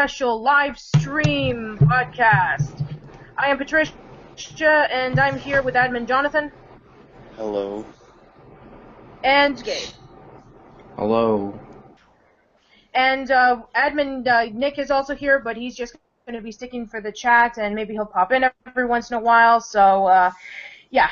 special live stream podcast. I am Patricia, and I'm here with admin Jonathan. Hello. And Gabe. Hello. And admin Nick is also here, but he's just going to be sticking for the chat, and maybe he'll pop in every once in a while. So, yeah.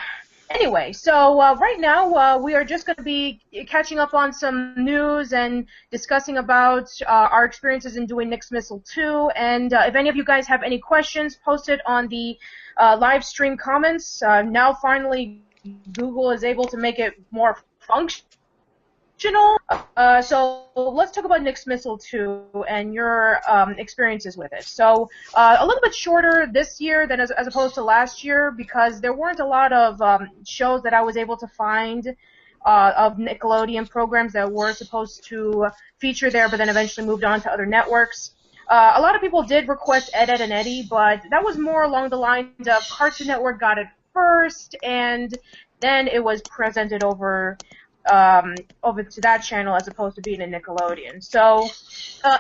Anyway, so right now we are just going to be catching up on some news and discussing about our experiences in doing Nyx Missile 2. And if any of you guys have any questions, post it on the live stream comments. Now finally Google is able to make it more functional. So let's talk about Nyx Missile 2 and your experiences with it. So a little bit shorter this year than as opposed to last year, because there weren't a lot of shows that I was able to find of Nickelodeon programs that were supposed to feature there, but then eventually moved on to other networks. A lot of people did request Ed, Edd n Eddy, but that was more along the lines of Cartoon Network got it first, and then it was presented over to that channel as opposed to being a Nickelodeon. So,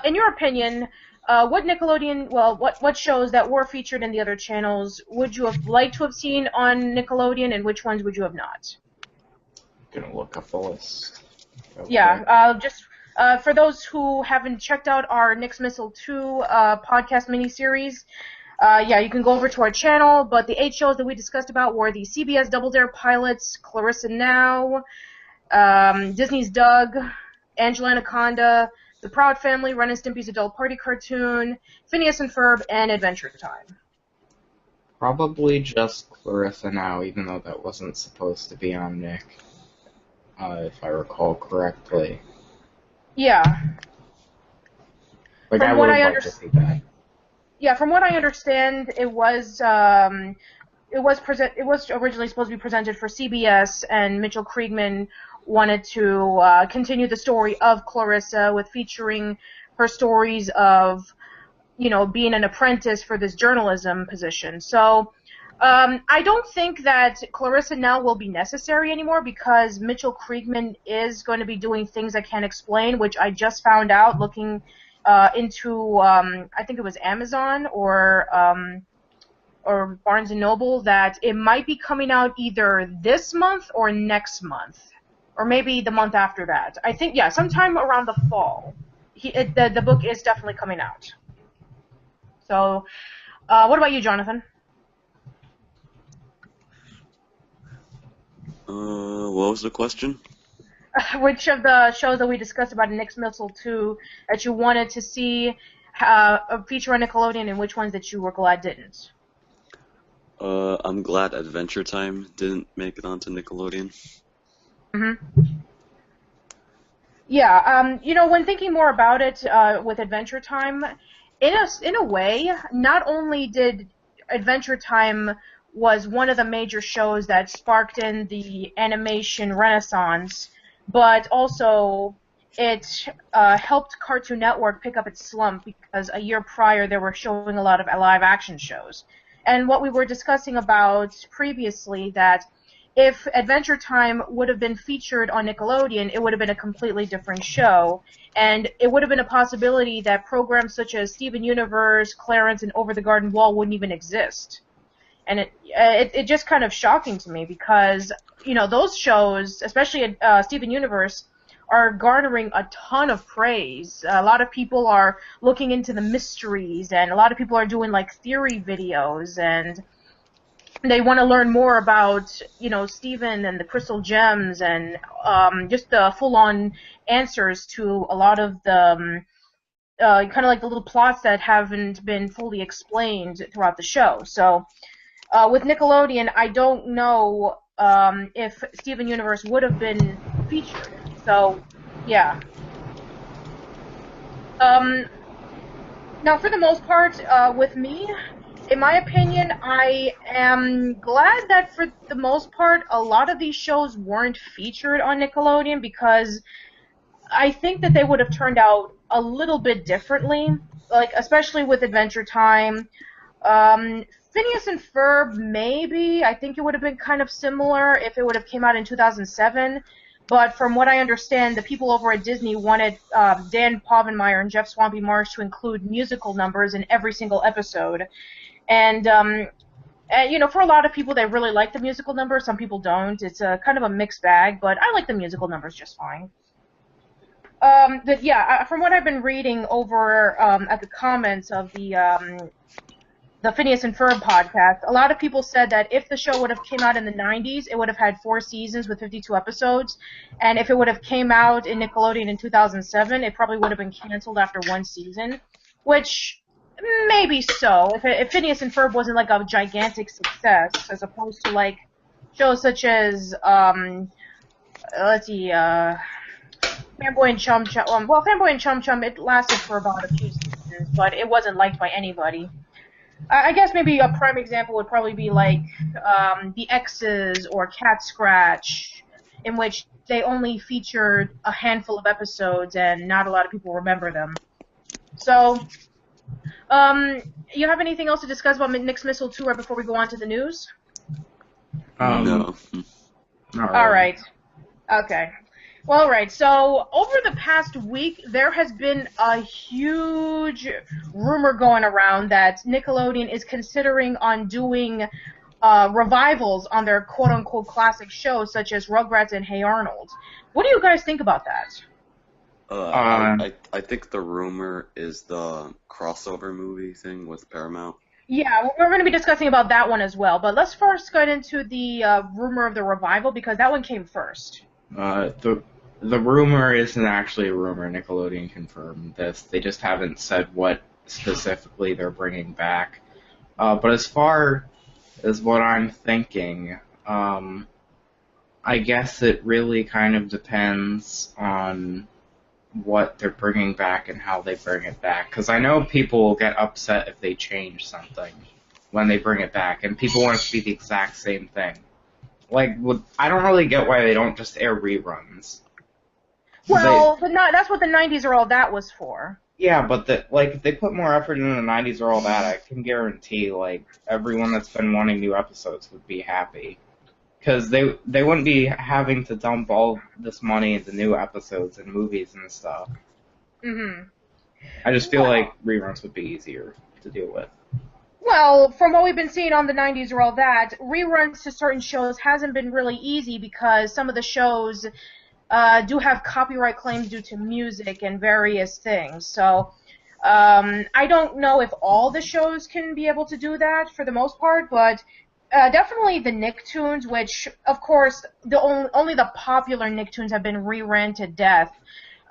in your opinion, what Nickelodeon, what shows that were featured in the other channels would you have liked to have seen on Nickelodeon, and which ones would you have not? Gonna look up the list. Okay. Yeah, just for those who haven't checked out our Nyx Missile 2 podcast miniseries, yeah, you can go over to our channel, but the 8 shows that we discussed about were the CBS Double Dare pilots, Clarissa Now, Disney's Doug, Angela Anaconda, The Proud Family, Ren and Stimpy's Adult Party Cartoon, Phineas and Ferb, and Adventure Time. Probably just Clarissa Now, even though that wasn't supposed to be on Nick, if I recall correctly. Yeah. Like, From I what would I like to see that. Yeah, from what I understand, it was originally supposed to be presented for CBS, and Mitchell Kriegman wanted to continue the story of Clarissa with featuring her stories of, you know, being an apprentice for this journalism position. So I don't think that Clarissa Now will be necessary anymore, because Mitchell Kriegman is going to be doing Things I Can't Explain, which I just found out looking into, I think it was Amazon or Barnes & Noble, that it might be coming out either this month or next month, or maybe the month after that. I think, yeah, sometime around the fall. The book is definitely coming out. So, what about you, Jonathan? What was the question? Which of the shows that we discussed about Nyx Missile 2 that you wanted to see feature on Nickelodeon, and which ones that you were glad didn't? I'm glad Adventure Time didn't make it onto Nickelodeon. Mm-hmm. Yeah, you know, when thinking more about it with Adventure Time, in a way, not only did Adventure Time was one of the major shows that sparked in the animation renaissance, but also it helped Cartoon Network pick up its slump, because a year prior they were showing a lot of live-action shows. And what we were discussing about previously, that if Adventure Time would have been featured on Nickelodeon, it would have been a completely different show, and it would have been a possibility that programs such as Steven Universe, Clarence, and Over the Garden Wall wouldn't even exist. And it just kind of shocking to me, because, you know, those shows, especially Steven Universe, are garnering a ton of praise. A lot of people are looking into the mysteries, and a lot of people are doing, like, theory videos, and they want to learn more about, you know, Steven and the crystal gems, and just the full-on answers to a lot of the kind of like the little plots that haven't been fully explained throughout the show. So with Nickelodeon, I don't know if Steven Universe would have been featured. So, yeah. Now, for the most part, with me, in my opinion, I am glad that for the most part, a lot of these shows weren't featured on Nickelodeon, because I think that they would have turned out a little bit differently, like, especially with Adventure Time. Phineas and Ferb, maybe. I think it would have been kind of similar if it would have came out in 2007. But from what I understand, the people over at Disney wanted Dan Povenmire and Jeff Swampy Marsh to include musical numbers in every single episode. And you know, for a lot of people, they really like the musical numbers. Some people don't. It's a kind of a mixed bag, but I like the musical numbers just fine. From what I've been reading over at the comments of the Phineas and Ferb podcast, a lot of people said that if the show would have came out in the 90s, it would have had 4 seasons with 52 episodes, and if it would have came out in Nickelodeon in 2007, it probably would have been canceled after 1 season, which maybe so. If Phineas and Ferb wasn't like a gigantic success, as opposed to like shows such as Fanboy and Chum Chum. Fanboy and Chum Chum, it lasted for about a few seasons, but it wasn't liked by anybody. I guess maybe a prime example would probably be like the X's or Cat Scratch, in which they only featured a handful of episodes and not a lot of people remember them. So, you have anything else to discuss about Nick's Missile 2 right before we go on to the news? No. All right. Okay. Well, all right. So over the past week, there has been a huge rumor going around that Nickelodeon is considering on doing revivals on their quote-unquote classic shows, such as Rugrats and Hey Arnold. What do you guys think about that? I think the rumor is the crossover movie thing with Paramount. Yeah, we're going to be discussing about that one as well. But let's first get into the rumor of the revival, because that one came first. The rumor isn't actually a rumor. Nickelodeon confirmed this. They just haven't said what specifically they're bringing back. But as far as what I'm thinking, I guess it really kind of depends on what they're bringing back and how they bring it back. Because I know people will get upset if they change something when they bring it back, and people want it to be the exact same thing. Like, I don't really get why they don't just air reruns. Well, that's what the 90s or all that was for. Yeah, but if they put more effort into the 90s or all that, I can guarantee, like, everyone that's been wanting new episodes would be happy. Because they wouldn't be having to dump all this money into new episodes and movies and stuff. Mm-hmm. I just feel like reruns would be easier to deal with. Well, from what we've been seeing on the 90s or all that, reruns to certain shows hasn't been really easy because some of the shows do have copyright claims due to music and various things. So I don't know if all the shows can be able to do that for the most part, but definitely the Nicktoons, which, of course, only the popular Nicktoons have been rerun to death.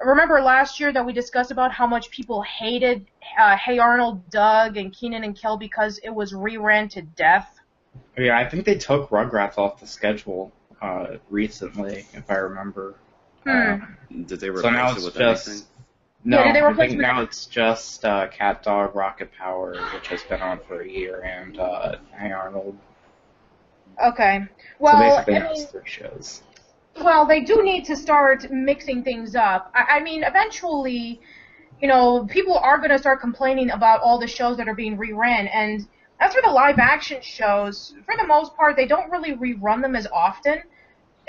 Remember last year that we discussed about how much people hated Hey Arnold, Doug, and Keenan and Kel because it was rerun to death? Yeah, I think they took Rugrats off the schedule recently, if I remember. Did they replace it with anything? No, yeah, did they I replace think now it's just Cat Dog Rocket Power, which has been on for a year, and Hey Arnold. Okay. Well, so basically now it's 3 shows. Well, they do need to start mixing things up. I mean, eventually, you know, people are going to start complaining about all the shows that are being rerun, and as for the live-action shows, for the most part, they don't really rerun them as often.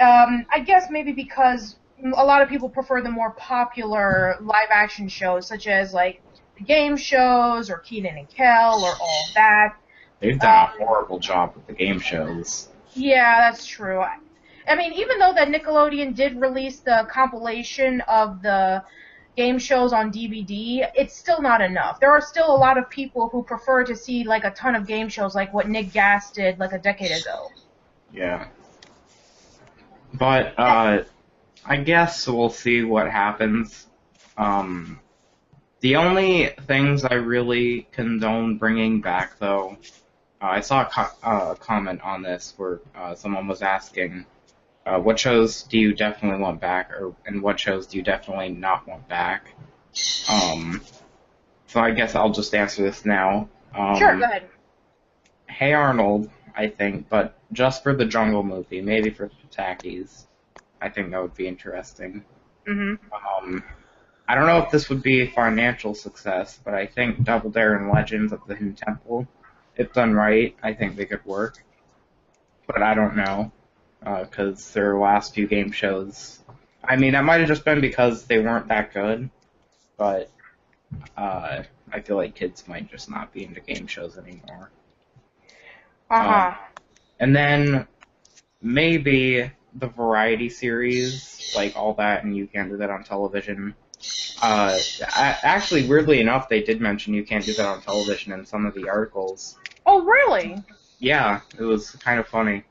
I guess maybe because a lot of people prefer the more popular live-action shows, such as, like, the game shows, or Keenan and Kel, or all that. They've done a horrible job with the game shows. Yeah, that's true. I mean, even though that Nickelodeon did release the compilation of the game shows on DVD, it's still not enough. There are still a lot of people who prefer to see, like, a ton of game shows like what Nick Gass did, like, a decade ago. Yeah. But, I guess we'll see what happens. The only things I really condone bringing back, though, I saw a comment on this where someone was asking, what shows do you definitely want back, and what shows do you definitely not want back? So I guess I'll just answer this now. Sure, go ahead. Hey Arnold, I think, but just for the Jungle movie, maybe for Takis. I think that would be interesting. Mm-hmm. I don't know if this would be a financial success, but I think Double Dare and Legends of the Hidden Temple, if done right, I think they could work. But I don't know, because their last few game shows I mean, that might have just been because they weren't that good, but I feel like kids might just not be into game shows anymore. Uh-huh. And then maybe the variety series, like All That and You Can't Do That on Television. Actually, weirdly enough, they did mention You Can't Do That on Television in some of the articles. Oh, really? Yeah, it was kind of funny.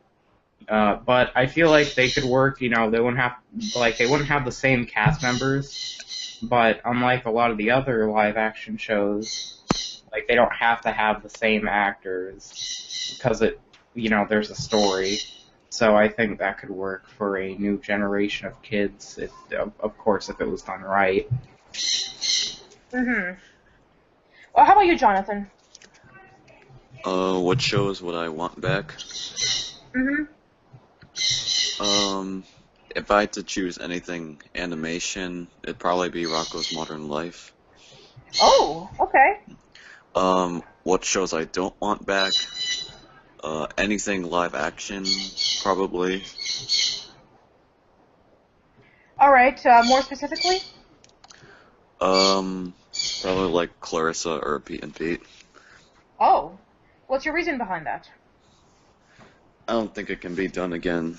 But I feel like they could work, they wouldn't have the same cast members, but unlike a lot of the other live action shows, like they don't have to have the same actors because there's a story. So I think that could work for a new generation of kids, of course, if it was done right. Mm-hmm. Well, how about you, Jonathan? What shows would I want back? Mm-hmm. If I had to choose anything animation, it'd probably be Rocko's Modern Life. Oh, okay. What shows I don't want back? Anything live action, probably. Alright, more specifically? Probably like Clarissa or Pete and Pete. Oh. What's your reason behind that? I don't think it can be done again.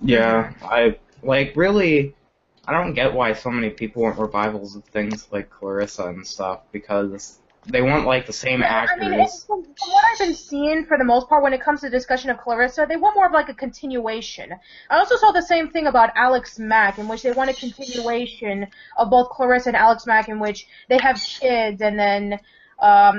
Yeah, I don't get why so many people want revivals of things like Clarissa and stuff, because they want, like, the same actors. I mean, from what I've been seeing, for the most part, when it comes to the discussion of Clarissa, they want more of, like, a continuation. I also saw the same thing about Alex Mack, in which they want a continuation of both Clarissa and Alex Mack, in which they have kids, and then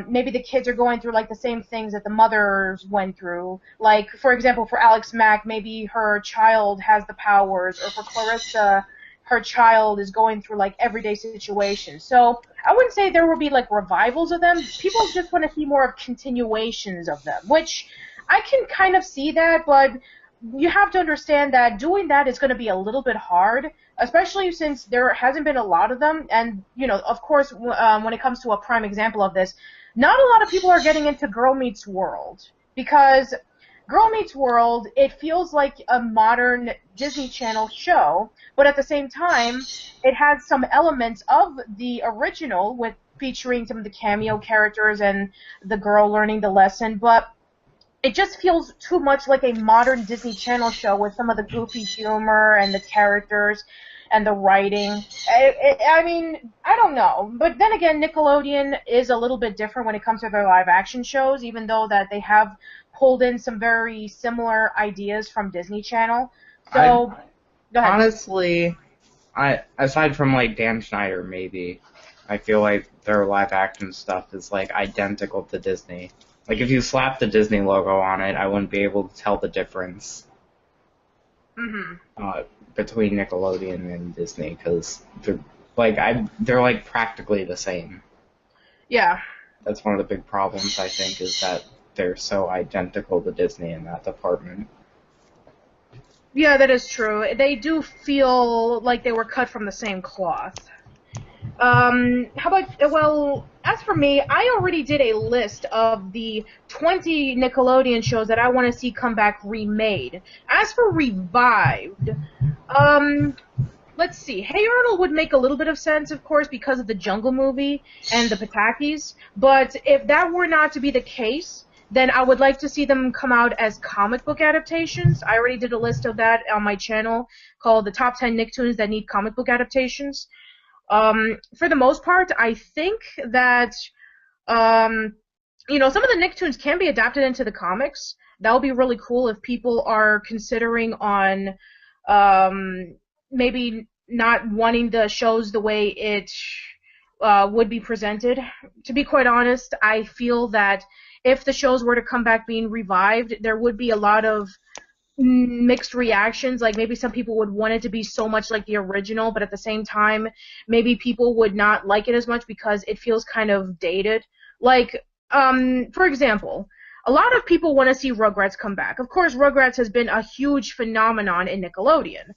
maybe the kids are going through, like, the same things that the mothers went through. Like, for example, for Alex Mack, maybe her child has the powers, or for Clarissa, her child is going through, like, everyday situations. So I wouldn't say there will be, like, revivals of them. People just want to see more of continuations of them, which I can kind of see that, but you have to understand that doing that is going to be a little bit hard, especially since there hasn't been a lot of them. And, of course, when it comes to a prime example of this, not a lot of people are getting into Girl Meets World, because Girl Meets World, it feels like a modern Disney Channel show, but at the same time, it has some elements of the original, with featuring some of the cameo characters and the girl learning the lesson, but it just feels too much like a modern Disney Channel show with some of the goofy humor and the characters and the writing. I mean, I don't know. But then again, Nickelodeon is a little bit different when it comes to their live action shows, even though that they have pulled in some very similar ideas from Disney Channel. So, go ahead. Honestly, aside from, like, Dan Schneider, maybe, I feel like their live action stuff is, like, identical to Disney. Like, if you slap the Disney logo on it, I wouldn't be able to tell the difference between Nickelodeon and Disney, because they're like practically the same. Yeah. That's one of the big problems, I think, is that they're so identical to Disney in that department. Yeah, that is true. They do feel like they were cut from the same cloth. As for me, I already did a list of the 20 Nickelodeon shows that I want to see come back remade. As for revived, let's see. Hey Arnold would make a little bit of sense, of course, because of the Jungle movie and the Patakis, but if that were not to be the case, then I would like to see them come out as comic book adaptations. I already did a list of that on my channel called the Top 10 Nicktoons That Need Comic Book Adaptations. For the most part, I think that, some of the Nicktoons can be adapted into the comics. That would be really cool if people are considering on, maybe not wanting the shows the way it, would be presented. To be quite honest, I feel that if the shows were to come back being revived, there would be a lot of mixed reactions. Like, maybe some people would want it to be so much like the original, but at the same time, maybe people would not like it as much because it feels kind of dated. Like, for example, a lot of people want to see Rugrats come back. Of course, Rugrats has been a huge phenomenon in Nickelodeon.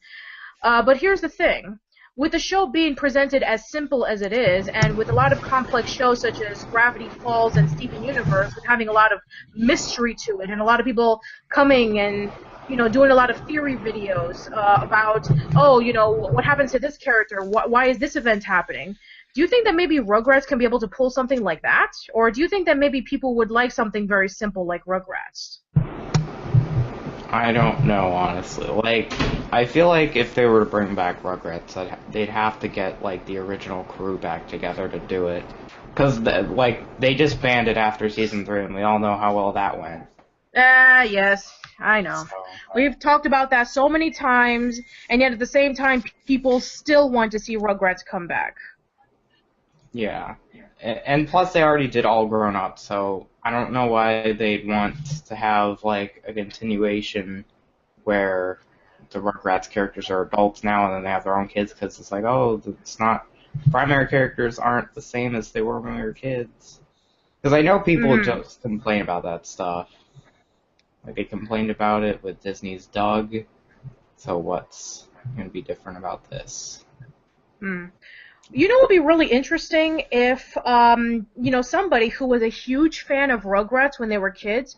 But here's the thing. With the show being presented as simple as it is, and with a lot of complex shows such as Gravity Falls and Steven Universe, with having a lot of mystery to it, and a lot of people coming and doing a lot of theory videos about, oh, what happens to this character? Why is this event happening? Do you think that maybe Rugrats can be able to pull something like that? Or do you think that maybe people would like something very simple like Rugrats? I don't know, honestly. Like, I feel like if they were to bring back Rugrats, they'd have to get, like, the original crew back together to do it. Because, like, they just banned it after Season 3, and we all know how well that went. Yes, I know. So, We've talked about that so many times, and yet at the same time, people still want to see Rugrats come back. yeah. And plus, they already did All Grown Up, so I don't know why they'd want to have, like, a continuation where the Rugrats characters are adults now and then they have their own kids, because it's like, oh, it's not... Primary characters aren't the same as they were when we were kids. Because I know people just complain about that stuff. Like, they complained about it with Disney's Doug, so what's going to be different about this? You know what would be really interesting if, somebody who was a huge fan of Rugrats when they were kids,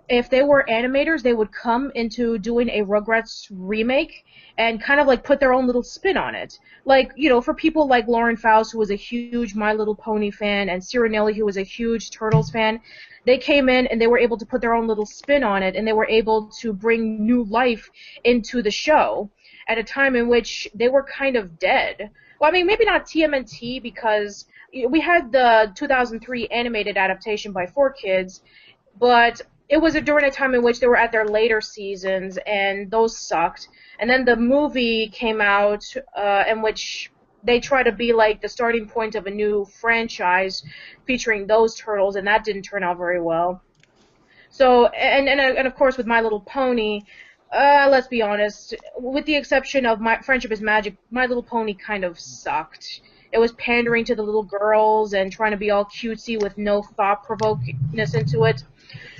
if they were animators, they would come into doing a Rugrats remake and kind of like put their own little spin on it. Like, for people like Lauren Faust, who was a huge My Little Pony fan, and Ciaranelli, who was a huge Turtles fan, they came in and they were able to put their own little spin on it, and they were able to bring new life into the show at a time in which they were kind of dead. Well, I mean, maybe not TMNT, because we had the 2003 animated adaptation by 4Kids, but it was during a time in which they were at their later seasons, and those sucked. And then the movie came out, in which they try to be like the starting point of a new franchise featuring those turtles, and that didn't turn out very well. So, and of course with My Little Pony, let's be honest, with the exception of My Friendship is Magic, My Little Pony kind of sucked. It was pandering to the little girls and trying to be all cutesy with no thought-provokingness into it.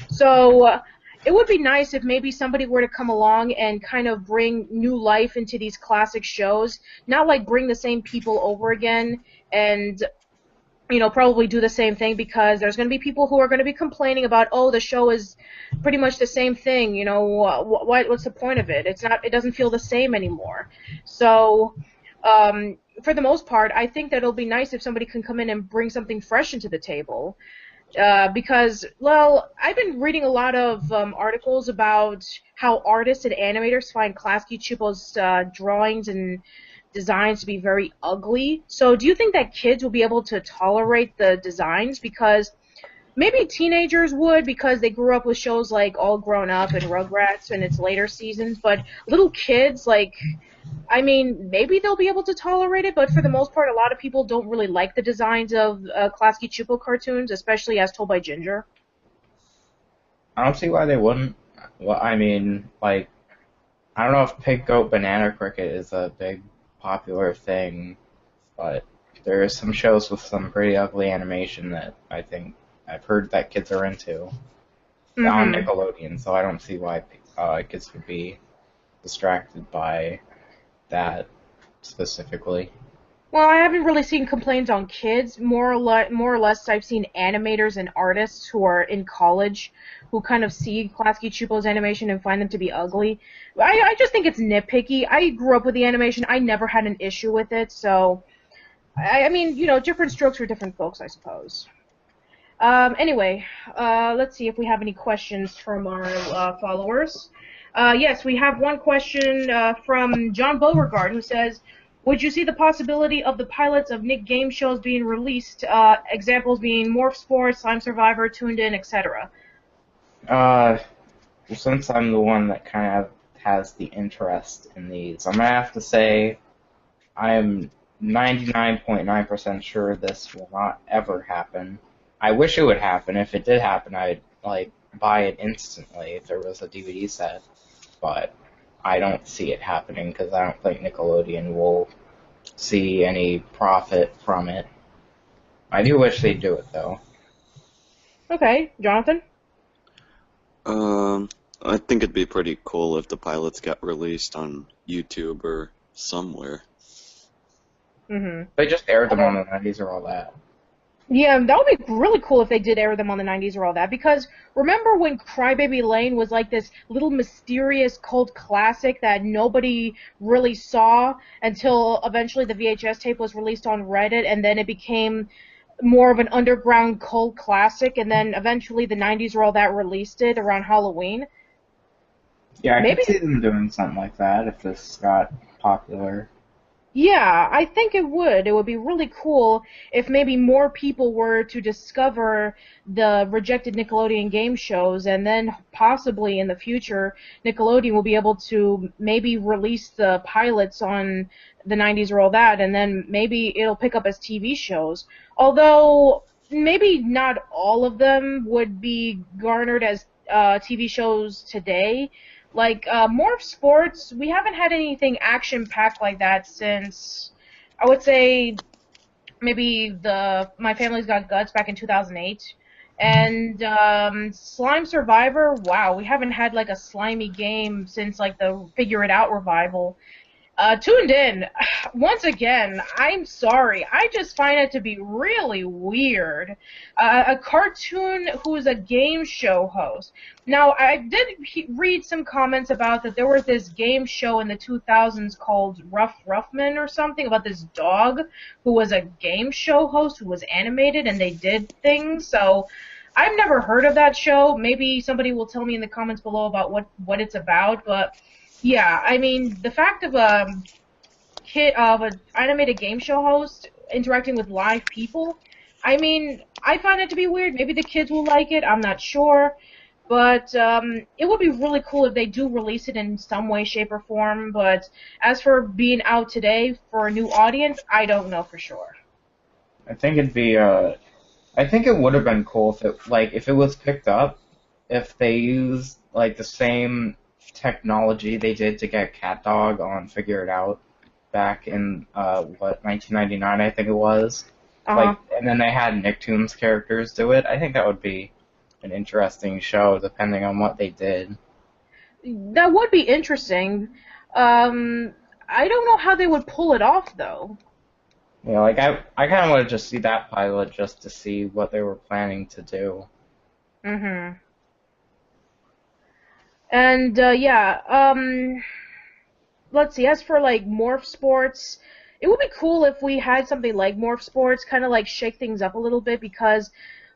So it would be nice if maybe somebody were to come along and kind of bring new life into these classic shows, not like bring the same people over again and probably do the same thing, because there's going to be people who are going to be complaining about, oh, the show is pretty much the same thing, what's the point of it? It doesn't feel the same anymore. So, for the most part, I think that it'll be nice if somebody can come in and bring something fresh into the table. Because, well, I've been reading a lot of articles about how artists and animators find Klasky Csupo's drawings and designs to be very ugly. So do you think that kids will be able to tolerate the designs? Because maybe teenagers would, because they grew up with shows like All Grown Up and Rugrats in its later seasons, but little kids, maybe they'll be able to tolerate it, but for the most part, a lot of people don't really like the designs of Klasky Csupo cartoons, especially as told by Ginger. I don't see why they wouldn't. Well, I don't know if Pig Goat Banana Cricket is a big popular thing, but there are some shows with some pretty ugly animation that I think I've heard that kids are into on Nickelodeon, so I don't see why kids would be distracted by that specifically. Well, I haven't really seen complaints on kids. More or less, I've seen animators and artists who are in college who kind of see Klasky Csupo's animation and find them to be ugly. I just think it's nitpicky. I grew up with the animation. I never had an issue with it, so I mean, different strokes for different folks, I suppose. Anyway, let's see if we have any questions from our followers. Yes, we have one question from John Beauregard, who says, would you see the possibility of the pilots of Nick game shows being released, examples being Morph Sports, Slime Survivor, Tuned In, etc.? Since I'm the one that kind of has the interest in these, I'm going to have to say I am 99.9% sure this will not ever happen. I wish it would happen. If it did happen, I'd, buy it instantly if there was a DVD set. But I don't see it happening because I don't think Nickelodeon will see any profit from it. I do wish they'd do it, though. Okay, Jonathan? I think it'd be pretty cool if the pilots got released on YouTube or somewhere. Mm-hmm. They just aired them on the 90s or all that. Yeah, that would be really cool if they did air them on the 90s or all that, because remember when Crybaby Lane was like this little mysterious cult classic that nobody really saw until eventually the VHS tape was released on Reddit, and then it became more of an underground cult classic, and then eventually the 90s or all that released it around Halloween. Yeah, I Maybe could see them doing something like that if this got popular. Yeah, I think it would. It would be really cool if maybe more people were to discover the rejected Nickelodeon game shows, and then possibly in the future, Nickelodeon will be able to maybe release the pilots on the 90s or all that, and then maybe it'll pick up as TV shows. Although, maybe not all of them would be garnered as TV shows today. Like, Morph Sports, we haven't had anything action-packed like that since, I would say, maybe My Family's Got Guts back in 2008. And, Slime Survivor, wow, we haven't had, like, a slimy game since, like, the Figure It Out revival. Tuned in. Once again, I'm sorry. I just find it to be really weird. A cartoon who is a game show host. Now, I did read some comments about that there was this game show in the 2000s called Rough Ruffman or something about this dog who was a game show host who was animated and they did things. So, I've never heard of that show. Maybe somebody will tell me in the comments below about what it's about, but yeah, I mean, the fact of an animated game show host interacting with live people, I mean, I find it to be weird. Maybe the kids will like it. I'm not sure. But it would be really cool if they do release it in some way, shape, or form. But as for being out today for a new audience, I don't know for sure. I think it'd be I think it would have been cool if it was picked up, if they used like the same technology they did to get CatDog on Figure It Out back in 1999 I think it was. Uh-huh. And then they had Nicktoons characters do it. I think that would be an interesting show depending on what they did. That would be interesting. I don't know how they would pull it off though. Yeah, like I kind of want to just see that pilot just to see what they were planning to do. Mhm. And, let's see, as for, like, Morph Sports, it would be cool if we had something like Morph Sports, kind of, like, shake things up a little bit, because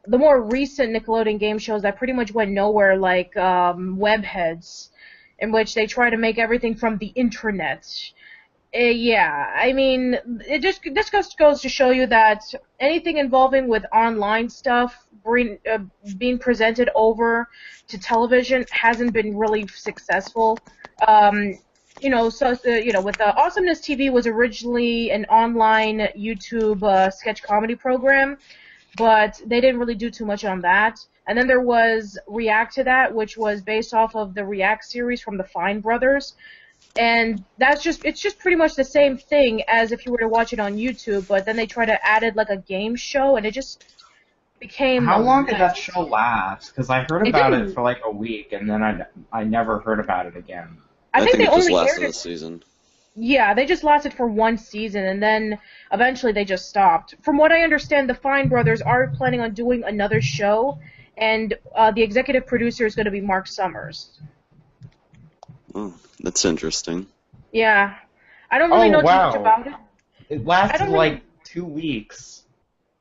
the more recent Nickelodeon game shows that pretty much went nowhere, like, Webheads, in which they try to make everything from the internet. Yeah, I mean, this just goes to show you that anything involving with online stuff being presented over to television hasn't been really successful. With Awesomeness TV was originally an online YouTube sketch comedy program, but they didn't really do too much on that. And then there was React to That, which was based off of the React series from the Fine Brothers. And it's just pretty much the same thing as if you were to watch it on YouTube, but then they try to add it like a game show, and it just became... How long did that show last? Because I heard about it for like a week, and then I never heard about it again. I think it they just only lasted aired a season. Yeah, they just lasted for one season, and then eventually they just stopped. From what I understand, the Fine Brothers are planning on doing another show, and the executive producer is going to be Mark Summers. Oh, that's interesting. Yeah. I don't really know too much about it. It lasted like 2 weeks.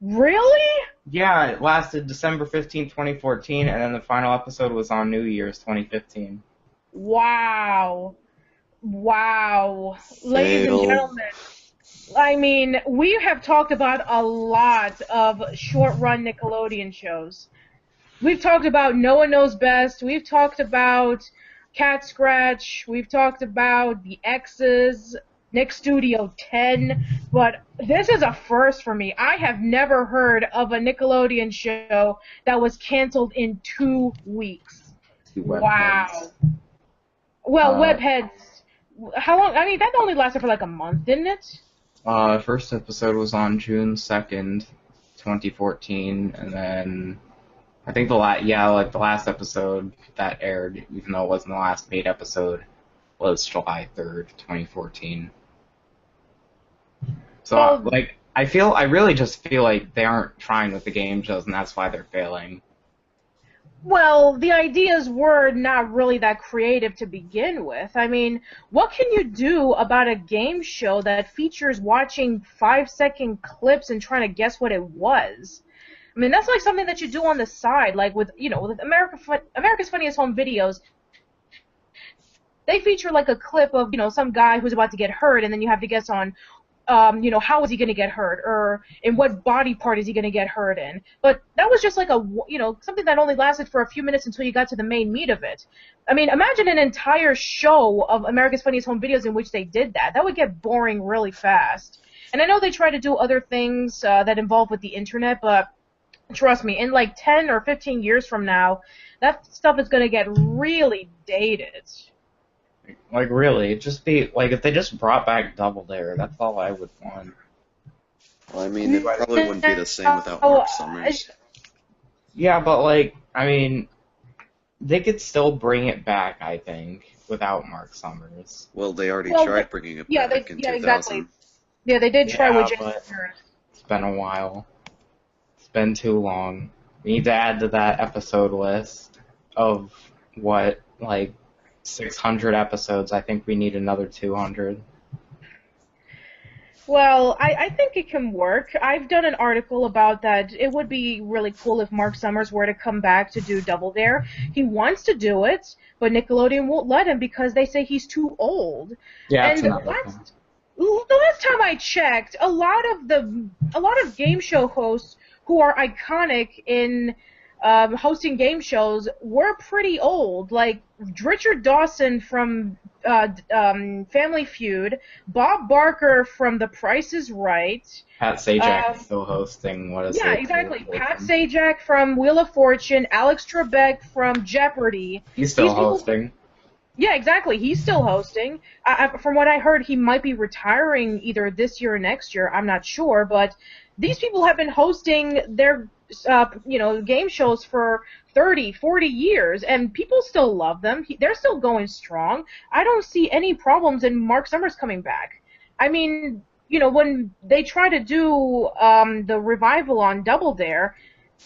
Really? Yeah, it lasted December 15, 2014, and then the final episode was on New Year's 2015. Wow. Ladies and gentlemen, I mean, we have talked about a lot of short-run Nickelodeon shows. We've talked about No One Knows Best. We've talked about Cat Scratch, we've talked about the X's, Nick Studio 10, but this is a first for me. I have never heard of a Nickelodeon show that was canceled in 2 weeks. Wow. Well, Webheads, how long? I mean, that only lasted for like a month, didn't it? First episode was on June 2nd, 2014, and then I think the last episode that aired, even though it wasn't the last paid episode, was July 3rd, 2014. So, I really just feel like they aren't trying with the game shows, and that's why they're failing. Well, the ideas were not really that creative to begin with. I mean, what can you do about a game show that features watching 5-second clips and trying to guess what it was? I mean, that's like something that you do on the side, like with, with America's Funniest Home Videos. They feature like a clip of, some guy who's about to get hurt, and then you have to guess on, how is he going to get hurt, or in what body part is he going to get hurt in. But that was just like something that only lasted for a few minutes until you got to the main meat of it. I mean, imagine an entire show of America's Funniest Home Videos in which they did that. That would get boring really fast. And I know they try to do other things that involve with the internet, but trust me, in like 10 or 15 years from now, that stuff is going to get really dated. Like, really, just be, like, if they just brought back Double Dare, that's all I would want. Well, I mean, it probably wouldn't be the same without Mark Summers. Yeah, but, like, I mean, they could still bring it back, I think, without Mark Summers. Well, they already tried bringing it back in 2000. Exactly. Yeah, they did try with Jason but Mewes. It's been a while. It's been too long. We need to add to that episode list of what, like, 600 episodes. I think we need another 200. Well, I think it can work. I've done an article about that. It would be really cool if Mark Summers were to come back to do Double Dare. He wants to do it, but Nickelodeon won't let him because they say he's too old. Yeah, and the last time I checked, a lot of game show hosts who are iconic in hosting game shows were pretty old, like Richard Dawson from Family Feud, Bob Barker from The Price is Right. Pat Sajak still hosting. What is it? Yeah, exactly. Pat Sajak from Wheel of Fortune, Alex Trebek from Jeopardy. He's still hosting. Yeah, exactly. He's still hosting. From what I heard, he might be retiring either this year or next year. I'm not sure, but these people have been hosting their game shows for 30, 40 years, and people still love them. They're still going strong. I don't see any problems in Mark Summers coming back. I mean, when they try to do the revival on Double Dare,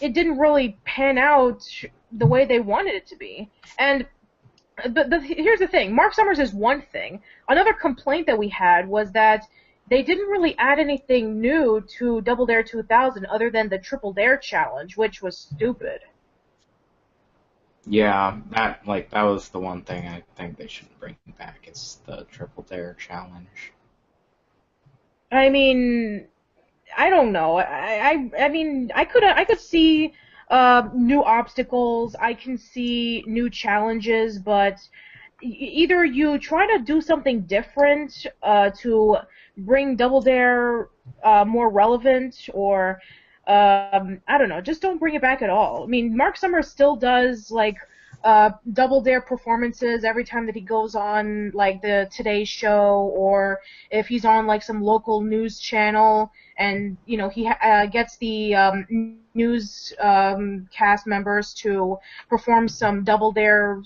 it didn't really pan out the way they wanted it to be. And here's the thing. Mark Summers is one thing. Another complaint that we had was that they didn't really add anything new to Double Dare 2000 other than the Triple Dare Challenge, which was stupid. Yeah, that was the one thing I think they should bring back is the Triple Dare Challenge. I mean, I don't know. I mean, I could see new obstacles. I can see new challenges, but either you try to do something different to bring Double Dare more relevant, or I don't know, just don't bring it back at all. I mean, Mark Summers still does Double Dare performances every time that he goes on like the Today Show, or if he's on like some local news channel, and he gets the news cast members to perform some Double Dare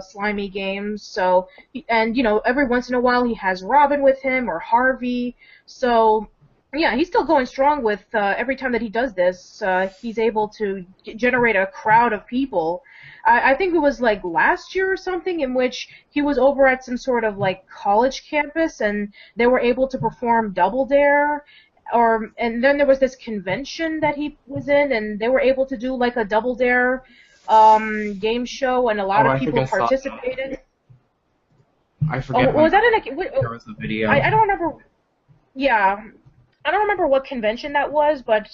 slimy games. So every once in a while he has Robin with him or Harvey. So yeah, he's still going strong with every time that he does this. He's able to generate a crowd of people. I think it was like last year or something in which he was over at some sort of like college campus and they were able to perform Double Dare. And then there was this convention that he was in and they were able to do like a Double Dare game show, and a lot of people participated. I forget. Was that there was a video. I don't remember. Yeah, I don't remember what convention that was, but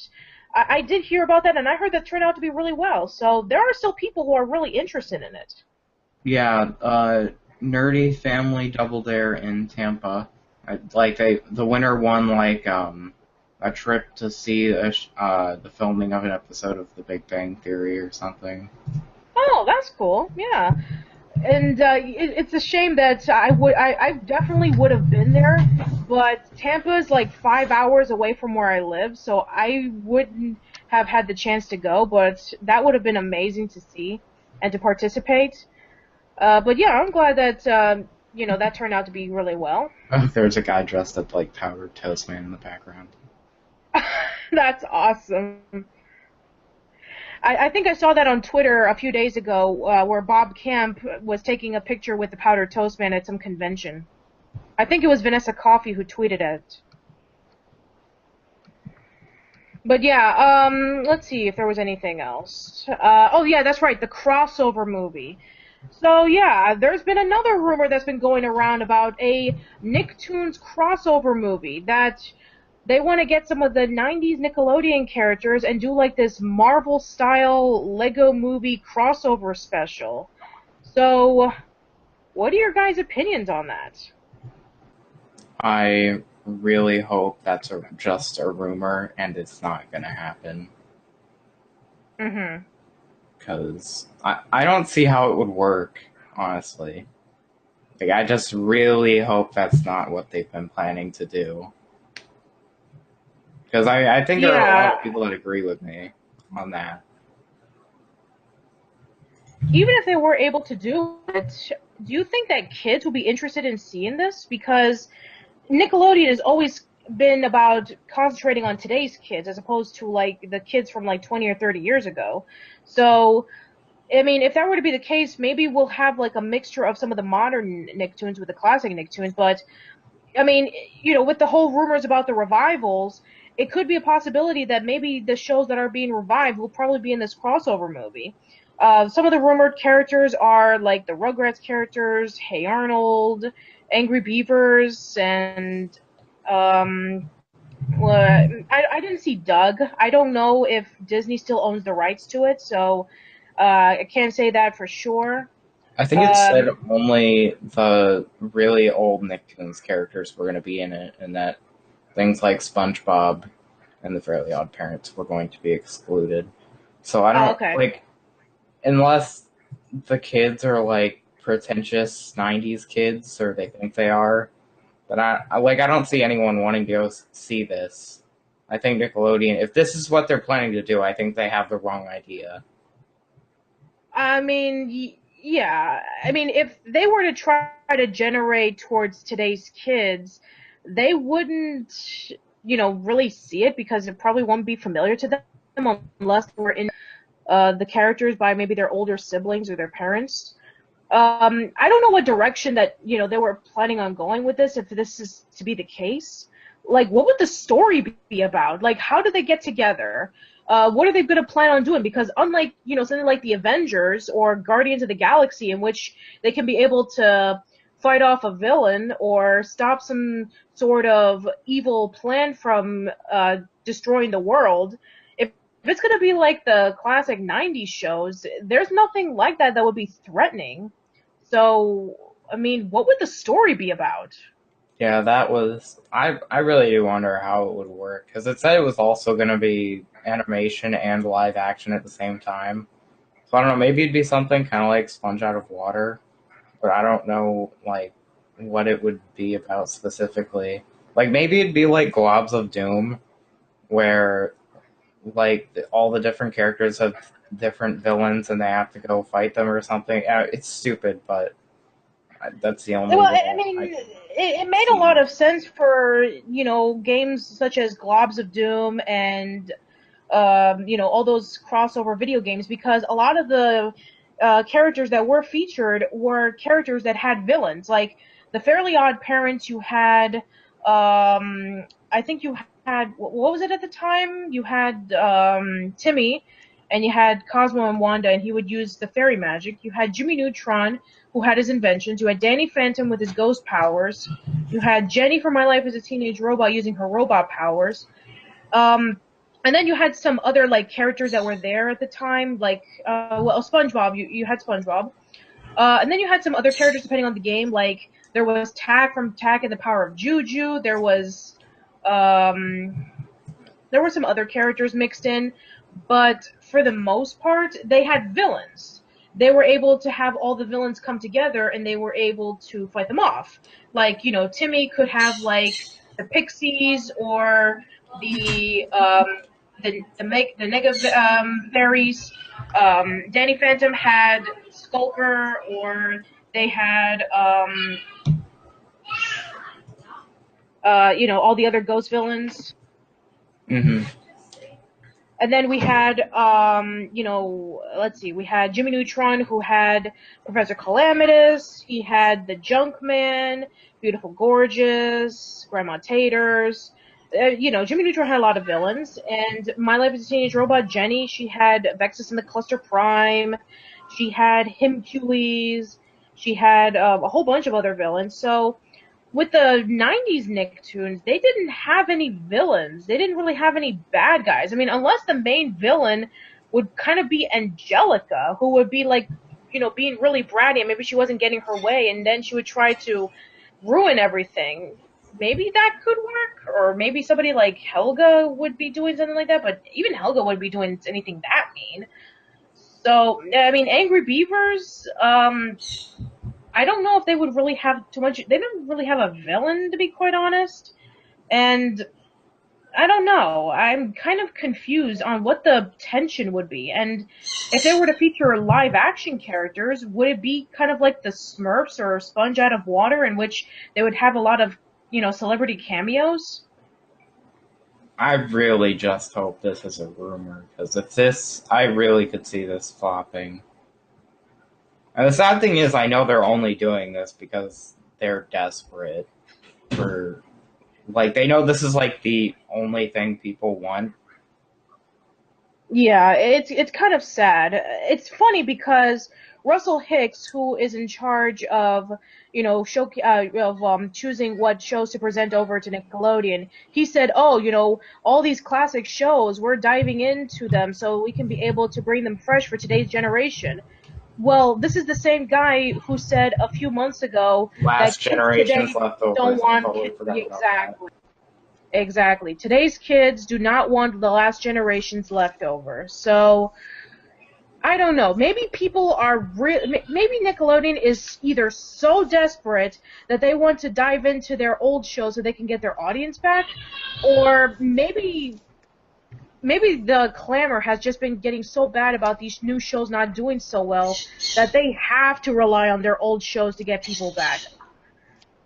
I did hear about that, and I heard that turned out to be really well. So there are still people who are really interested in it. Yeah, Nerdy Family Double Dare in Tampa. The winner won a trip to see the filming of an episode of The Big Bang Theory or something. Oh, that's cool. Yeah. And it's a shame that I definitely would have been there, but Tampa is like 5 hours away from where I live, so I wouldn't have had the chance to go, but that would have been amazing to see and to participate. But yeah, I'm glad that that turned out to be really well. Oh, there's a guy dressed up like Powdered Toast Man in the background. That's awesome. I think I saw that on Twitter a few days ago, where Bob Camp was taking a picture with the Powdered Toast Man at some convention. I think it was Vanessa Coffey who tweeted it. But yeah, let's see if there was anything else. Oh yeah, that's right, the crossover movie. So yeah, there's been another rumor that's been going around about a Nicktoons crossover movie that they want to get some of the 90s Nickelodeon characters and do like this Marvel style Lego movie crossover special. So, what are your guys' opinions on that? I really hope that's just a rumor and it's not going to happen. Mm-hmm. Because I don't see how it would work, honestly. Like, I just really hope that's not what they've been planning to do. Because I think there are a lot of people that agree with me on that. Even if they were able to do it, do you think that kids will be interested in seeing this? Because Nickelodeon has always been about concentrating on today's kids as opposed to like the kids from like 20 or 30 years ago. So, I mean, if that were to be the case, maybe we'll have like a mixture of some of the modern Nicktoons with the classic Nicktoons. But I mean, you know, with the whole rumors about the revivals, it could be a possibility that maybe the shows that are being revived will probably be in this crossover movie. Some of the rumored characters are like the Rugrats characters, Hey Arnold, Angry Beavers, and um, I didn't see Doug. I don't know if Disney still owns the rights to it, so I can't say that for sure. I think it said only the really old Nicktoons characters were going to be in it, and that things like SpongeBob and the Fairly Odd Parents were going to be excluded. So I don't like, unless the kids are like pretentious '90s kids, or they think they are. But I don't see anyone wanting to go see this. I think Nickelodeon, if this is what they're planning to do, I think they have the wrong idea. I mean, yeah. I mean, if they were to try to generate towards today's kids, they wouldn't, you know, really see it because it probably won't be familiar to them unless they were in the characters by maybe their older siblings or their parents. I don't know what direction that, you know, they were planning on going with this, if this is to be the case. Like, what would the story be about? Like, how do they get together? What are they going to plan on doing? Because unlike, you know, something like the Avengers or Guardians of the Galaxy, in which they can be able to fight off a villain or stop some sort of evil plan from destroying the world, if it's going to be like the classic 90s shows, there's nothing like that that would be threatening. So, I mean, what would the story be about? Yeah, that was. I really do wonder how it would work, because it said it was also going to be animation and live action at the same time. So I don't know, maybe it'd be something kind of like Sponge Out of Water, but I don't know, like, what it would be about specifically. Like, maybe it'd be like Globs of Doom, where, like, all the different characters have different villains and they have to go fight them or something. It's stupid, but that's the only Well, way I mean, it made a lot of sense for, you know, games such as Globs of Doom and, you know, all those crossover video games, because a lot of the characters that were featured were characters that had villains. Like the Fairly Odd Parents, you had, I think you had, what was it at the time? You had Timmy, and you had Cosmo and Wanda, and he would use the fairy magic. You had Jimmy Neutron, who had his inventions. You had Danny Phantom with his ghost powers. You had Jenny from My Life as a Teenage Robot using her robot powers. And then you had some other like characters that were there at the time, like SpongeBob. You had SpongeBob, and then you had some other characters depending on the game. Like there was Tak from Tak and the Power of Juju. There were some other characters mixed in, but for the most part, they had villains. They were able to have all the villains come together, and they were able to fight them off. Like, you know, Timmy could have like the Pixies or the Nega fairies. Danny Phantom had Skulker, or they had you know, all the other ghost villains. Mm-hmm. And then we had, let's see, we had Jimmy Neutron, who had Professor Calamitous. He had the Junkman, Beautiful Gorgeous, Grandma Taters. Jimmy Neutron had a lot of villains. And My Life as a Teenage Robot, Jenny, she had Vexus and the Cluster Prime. She had Himcules. She had a whole bunch of other villains. So with the 90s Nicktoons, they didn't have any villains. They didn't really have any bad guys. I mean, unless the main villain would kind of be Angelica, who would be like, being really bratty, and maybe she wasn't getting her way, and then she would try to ruin everything. Maybe that could work, or maybe somebody like Helga would be doing something like that, but even Helga wouldn't be doing anything that mean. So, I mean, Angry Beavers, I don't know if they would really have too much. They don't really have a villain, to be quite honest. And I don't know. I'm kind of confused on what the tension would be. And if they were to feature live action characters, would it be kind of like the Smurfs or Sponge Out of Water, in which they would have a lot of, celebrity cameos? I really just hope this is a rumor, because if this, I really could see this flopping. And the sad thing is, I know they're only doing this because they're desperate for, like, they know this is, like, the only thing people want. Yeah, it's kind of sad. It's funny because Russell Hicks, who is in charge of, choosing what shows to present over to Nickelodeon, he said, "Oh, all these classic shows, we're diving into them so we can be able to bring them fresh for today's generation." Well, this is the same guy who said a few months ago Last that kids today generation's leftovers. don't want Totally forgot about exactly. Exactly. Today's kids do not want the last generation's leftovers. So, I don't know. Maybe people are maybe Nickelodeon is either so desperate that they want to dive into their old shows so they can get their audience back, or maybe the clamor has just been getting so bad about these new shows not doing so well that they have to rely on their old shows to get people back.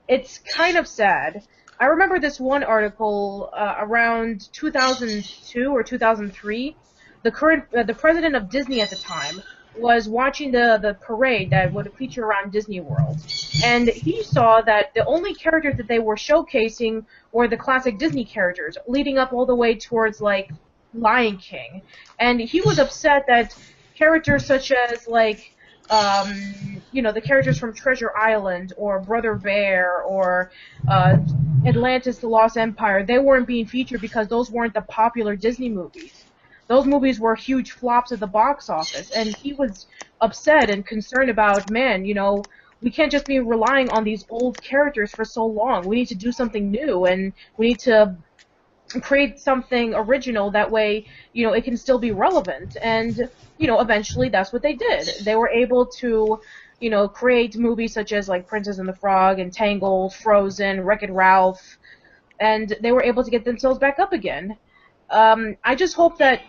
It's kind of sad. I remember this one article around 2002 or 2003. The president of Disney at the time was watching the parade that would feature around Disney World, and he saw that the only characters that they were showcasing were the classic Disney characters, leading up all the way towards like Lion King, and he was upset that characters such as like the characters from Treasure Island or Brother Bear or Atlantis: The Lost Empire, they weren't being featured because those weren't the popular Disney movies. Those movies were huge flops at the box office, and he was upset and concerned about, man, we can't just be relying on these old characters for so long. We need to do something new, and we need to create something original. That way, it can still be relevant. And, eventually that's what they did. They were able to, create movies such as like Princess and the Frog, Entangled, Frozen, Wreck-It Ralph, and they were able to get themselves back up again. I just hope that,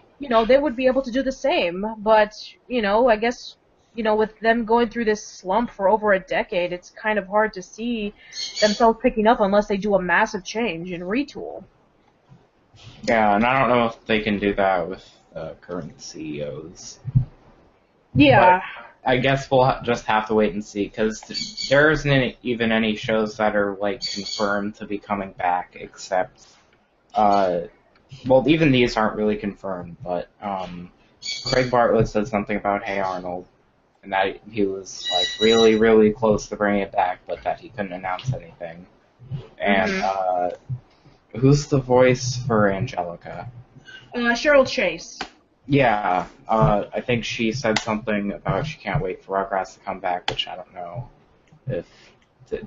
they would be able to do the same, but, I guess, with them going through this slump for over a decade, it's kind of hard to see themselves picking up unless they do a massive change and retool. Yeah, and I don't know if they can do that with current CEOs. Yeah. But I guess we'll just have to wait and see, because there isn't even any shows that are, like, confirmed to be coming back, except, well, even these aren't really confirmed, but Craig Bartlett said something about Hey Arnold, and that he was, like, really, really close to bringing it back, but that he couldn't announce anything. And, who's the voice for Angelica? Cheryl Chase. Yeah, I think she said something about she can't wait for Rugrats to come back, which I don't know if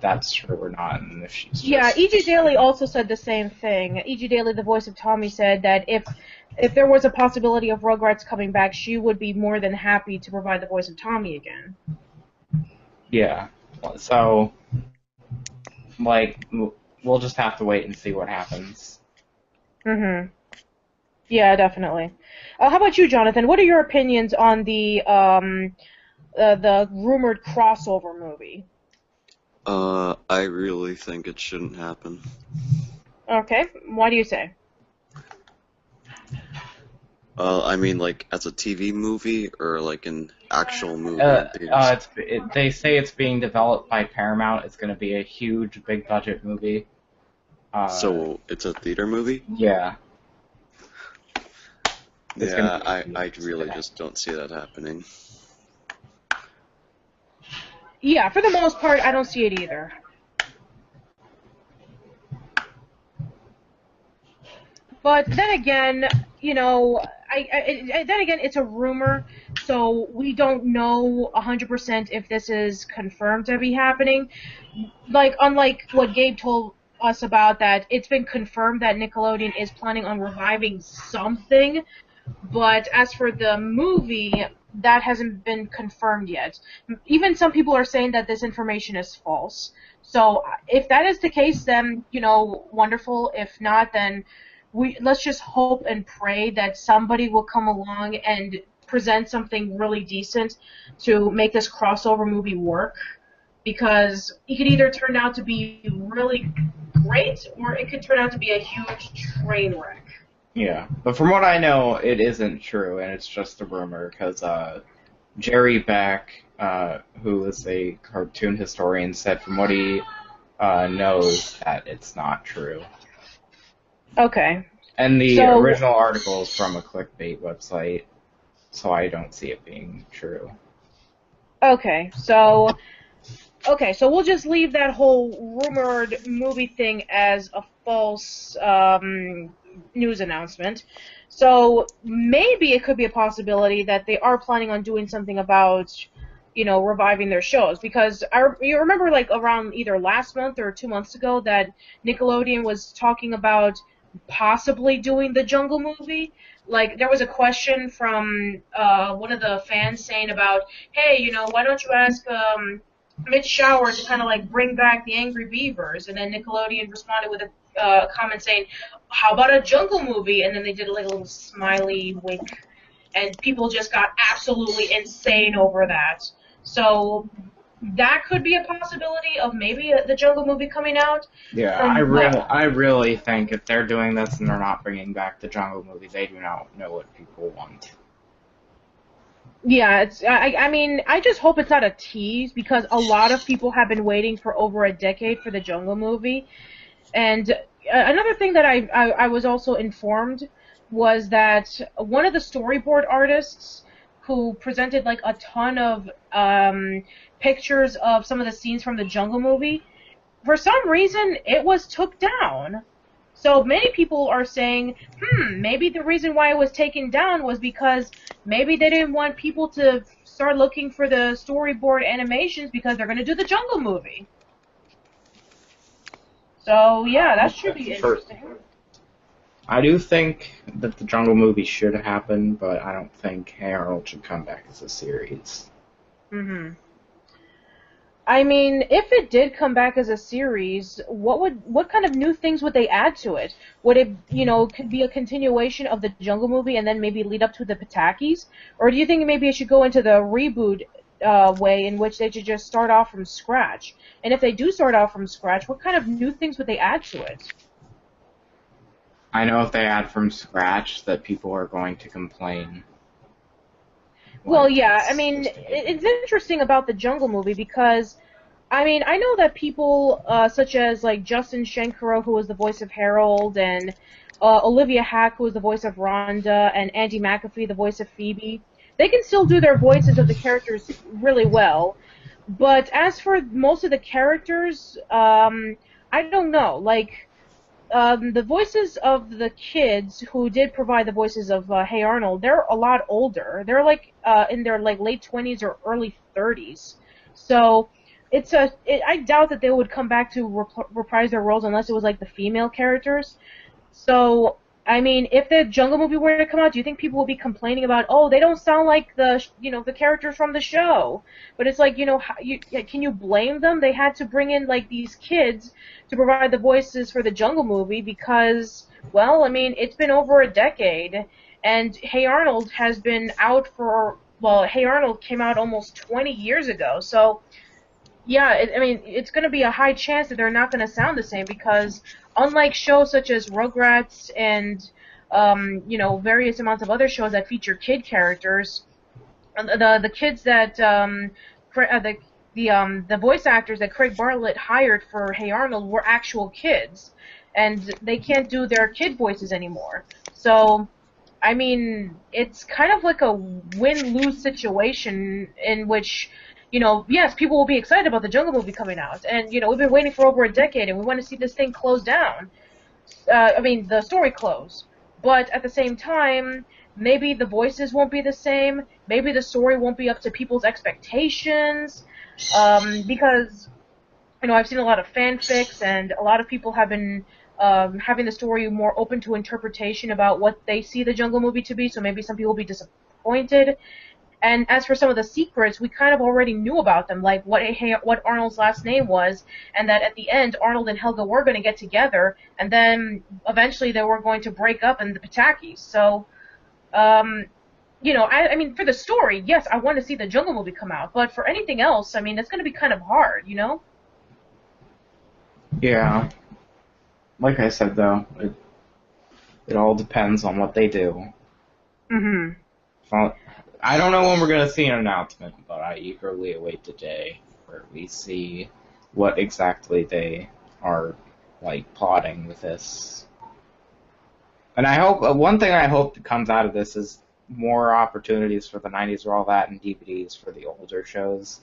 that's true or not, and if she's Yeah, E.G. Daily also said the same thing. E.G. Daily, the voice of Tommy, said that if there was a possibility of Rugrats coming back, she would be more than happy to provide the voice of Tommy again. Yeah, so, like, we'll just have to wait and see what happens. Mm-hmm. Yeah, definitely. How about you, Jonathan? What are your opinions on the rumored crossover movie? I really think it shouldn't happen. Okay, why do you say? I mean, like as a TV movie or like an actual movie in theaters. They say it's being developed by Paramount. It's going to be a huge, big budget movie. So it's a theater movie? Yeah. Yeah, I really just don't see that happening. Yeah, for the most part, I don't see it either. But then again, you know, then again, it's a rumor, so we don't know 100% if this is confirmed to be happening. Like, unlike what Gabe told us about that, it's been confirmed that Nickelodeon is planning on reviving something, but as for the movie, that hasn't been confirmed yet. Even some people are saying that this information is false. So if that is the case, then, you know, wonderful. If not, then let's just hope and pray that somebody will come along and present something really decent to make this crossover movie work. Because it could either turn out to be really great, or it could turn out to be a huge train wreck. Yeah, but from what I know, it isn't true, and it's just a rumor, because Jerry Beck, who is a cartoon historian, said from what he knows that it's not true. Okay. And the original article is from a clickbait website, so I don't see it being true. Okay, so we'll just leave that whole rumored movie thing as a false news announcement. So maybe it could be a possibility that they are planning on doing something about, you know, reviving their shows. Because you remember, like, around either last month or 2 months ago that Nickelodeon was talking about possibly doing the Jungle movie. Like, there was a question from one of the fans saying about, hey, you know, why don't you ask Mitch Shower to kind of like bring back the Angry Beavers? And then Nickelodeon responded with a comment saying, how about a Jungle movie? And then they did like a little smiley wink, and people just got absolutely insane over that. So that could be a possibility of maybe the Jungle movie coming out. Yeah, I really think if they're doing this and they're not bringing back the Jungle movie, they do not know what people want. Yeah, I mean, I just hope it's not a tease, because a lot of people have been waiting for over a decade for the Jungle movie. And another thing that I was also informed was that one of the storyboard artists who presented like a ton of pictures of some of the scenes from the Jungle movie, for some reason it was took down. So many people are saying, maybe the reason why it was taken down was because maybe they didn't want people to start looking for the storyboard animations because they're going to do the Jungle movie. So, yeah, that should be interesting. I do think that the Jungle movie should happen, but I don't think Hey Arnold should come back as a series. I mean, if it did come back as a series, what kind of new things would they add to it? Would it, you know, could be a continuation of the Jungle movie and then maybe lead up to the Patakis? Or do you think maybe it should go into the reboot way in which they should just start off from scratch? And if they do start off from scratch, what kind of new things would they add to it? I know if they add from scratch that people are going to complain. Well, yeah, I mean, it's interesting about the Jungle movie because, I mean, I know that people such as, like, Justin Shankaro, who was the voice of Harold, and Olivia Hack, who was the voice of Rhonda, and Andy McAfee, the voice of Phoebe, they can still do their voices of the characters really well. But as for most of the characters, I don't know. Like, the voices of the kids who did provide the voices of Hey Arnold, they're a lot older. They're like in their like late 20s or early 30s. So I doubt that they would come back to reprise their roles unless it was like the female characters. So I mean, if the Jungle movie were to come out, do you think people would be complaining about, oh, they don't sound like the the characters from the show? But it's like, can you blame them? They had to bring in like these kids to provide the voices for the Jungle movie because, well, I mean, it's been over a decade, and Hey Arnold has been out Hey Arnold came out almost 20 years ago, so yeah, I mean, it's going to be a high chance that they're not going to sound the same because unlike shows such as Rugrats and various amounts of other shows that feature kid characters. The kids that the voice actors that Craig Bartlett hired for Hey Arnold were actual kids, and they can't do their kid voices anymore. So, I mean, it's kind of like a win-lose situation in which, yes, people will be excited about the Jungle movie coming out, and we've been waiting for over a decade, and we want to see this thing close down. The story close. But at the same time, maybe the voices won't be the same. Maybe the story won't be up to people's expectations. Because, I've seen a lot of fanfics, and a lot of people have been having the story more open to interpretation about what they see the Jungle movie to be, so maybe some people will be disappointed. And as for some of the secrets, we kind of already knew about them, like what Arnold's last name was, and that at the end, Arnold and Helga were going to get together, and then eventually they were going to break up in the Patakis. So, I mean, for the story, yes, I want to see the Jungle movie come out, but for anything else, I mean, it's going to be kind of hard, Yeah. Like I said, though, it all depends on what they do. Mm-hmm. Well, I don't know when we're going to see an announcement, but I eagerly await the day where we see what exactly they are, plotting with this. And I hope, one thing I hope that comes out of this is more opportunities for the 90s Raw That and DVDs for the older shows.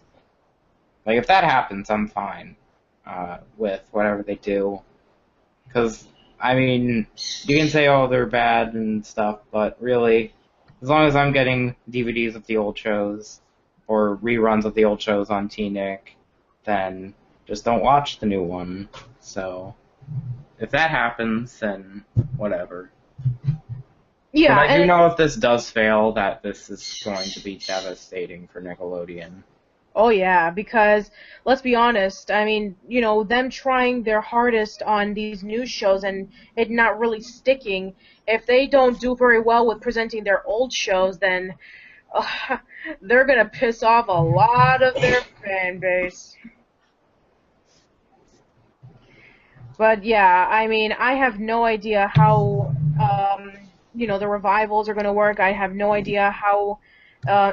If that happens, I'm fine with whatever they do. Because, I mean, you can say, oh, they're bad and stuff, but really, as long as I'm getting DVDs of the old shows, or reruns of the old shows on TNIC, then just don't watch the new one. So, if that happens, then whatever. Yeah, but I do know if this does fail, that this is going to be devastating for Nickelodeon. Oh yeah, because let's be honest, I mean, them trying their hardest on these news shows and it not really sticking, if they don't do very well with presenting their old shows, then they're gonna piss off a lot of their fan base. But yeah, I mean, I have no idea how, the revivals are gonna work. I have no idea how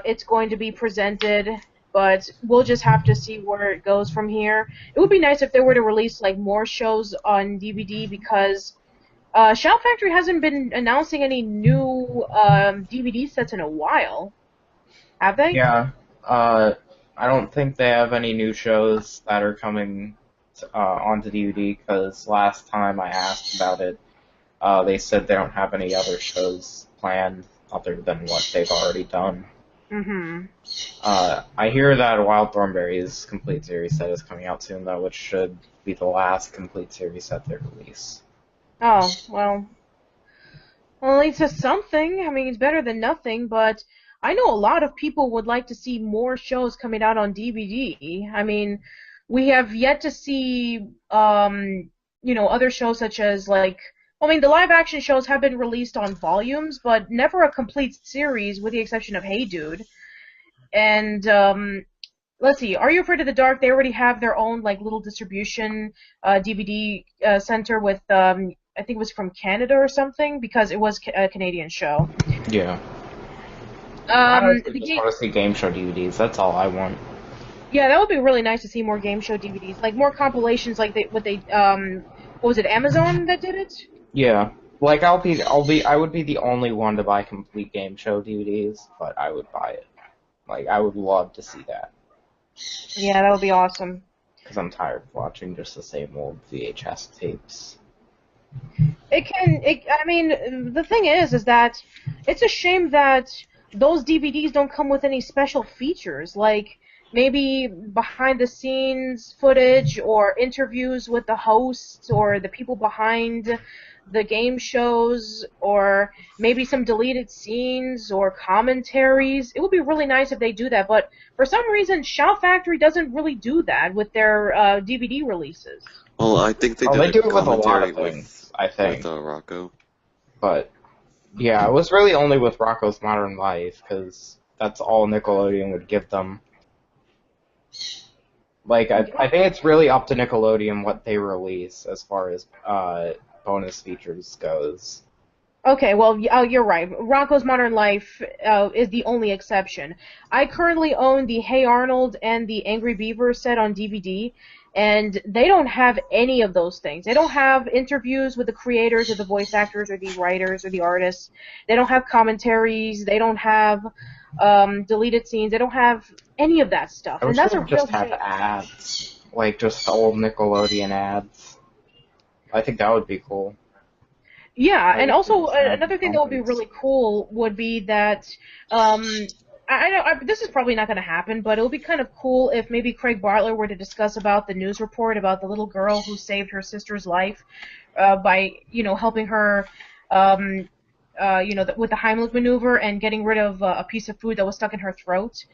it's going to be presented. But we'll just have to see where it goes from here. It would be nice if they were to release more shows on DVD because Shout Factory hasn't been announcing any new DVD sets in a while. Have they? Yeah. I don't think they have any new shows that are coming onto DVD because last time I asked about it, they said they don't have any other shows planned other than what they've already done. Mm-hmm. I hear that Wild Thornberry's complete series set is coming out soon, though, which should be the last complete series set they release. Oh, well, at least it's something. I mean, it's better than nothing, but I know a lot of people would like to see more shows coming out on DVD. I mean, we have yet to see, other shows such as, the live-action shows have been released on volumes, but never a complete series, with the exception of Hey Dude. And, let's see, Are You Afraid of the Dark? They already have their own, little distribution DVD center with, I think it was from Canada or something, because it was a Canadian show. Yeah. I just want to see game show DVDs. That's all I want. Yeah, that would be really nice to see more game show DVDs, more compilations, what was it, Amazon that did it? Yeah, I would be the only one to buy complete game show DVDs, but I would buy it. I would love to see that. Yeah, that would be awesome. Because I'm tired of watching just the same old VHS tapes. I mean, the thing is that it's a shame that those DVDs don't come with any special features, maybe behind-the-scenes footage or interviews with the hosts or the people behind the game shows, or maybe some deleted scenes or commentaries. It would be really nice if they do that, but for some reason, Shout Factory doesn't really do that with their DVD releases. Well, I think they did they do a it with a lot commentary of things, I think. With Rocco. But, yeah, it was really only with Rocco's Modern Life, because that's all Nickelodeon would give them. I think it's really up to Nickelodeon what they release as far as bonus features goes. Okay, well, you're right. Rocko's Modern Life is the only exception. I currently own the Hey Arnold and the Angry Beaver set on DVD, and they don't have any of those things. They don't have interviews with the creators or the voice actors or the writers or the artists. They don't have commentaries. They don't have deleted scenes. They don't have any of that stuff. I And wish that's they a would real just have shame. ads, like just old Nickelodeon ads. I think that would be cool. Yeah, and Like, also just have another thing that would be moments. really cool would be that um, this is probably not going to happen, but it would be kind of cool if maybe Craig Bartlett were to discuss about the news report about the little girl who saved her sister's life by helping her with the Heimlich maneuver and getting rid of a piece of food that was stuck in her throat.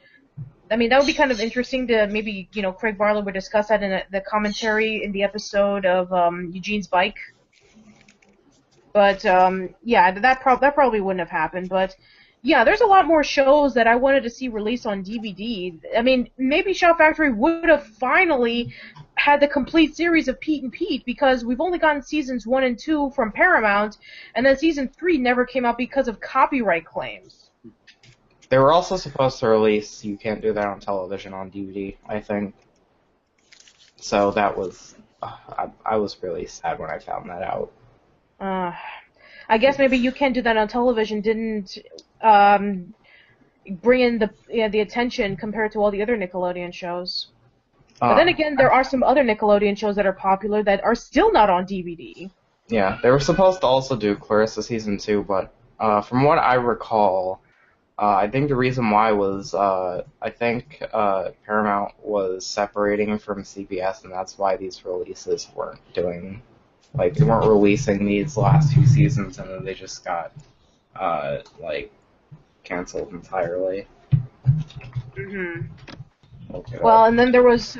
I mean, that would be kind of interesting to maybe Craig Bartlett would discuss that in the commentary in the episode of Eugene's Bike. But yeah, that probably wouldn't have happened. But yeah, there's a lot more shows that I wanted to see released on DVD. I mean, maybe Shout Factory would have finally had the complete series of Pete and Pete because we've only gotten seasons 1 and 2 from Paramount, and then season 3 never came out because of copyright claims. They were also supposed to release You Can't Do That on Television on DVD, I think. So that was... I was really sad when I found that out. I guess maybe You Can't Do That on Television didn't bring in the attention compared to all the other Nickelodeon shows. But then again, there are some other Nickelodeon shows that are popular that are still not on DVD. Yeah, they were supposed to also do Clarissa Season 2, but from what I recall, I think the reason why was I think Paramount was separating from CBS, and that's why these releases weren't doing... Like, they weren't releasing these last few seasons, and then they just got, canceled entirely. Mm-hmm. Okay. Well, and then there was,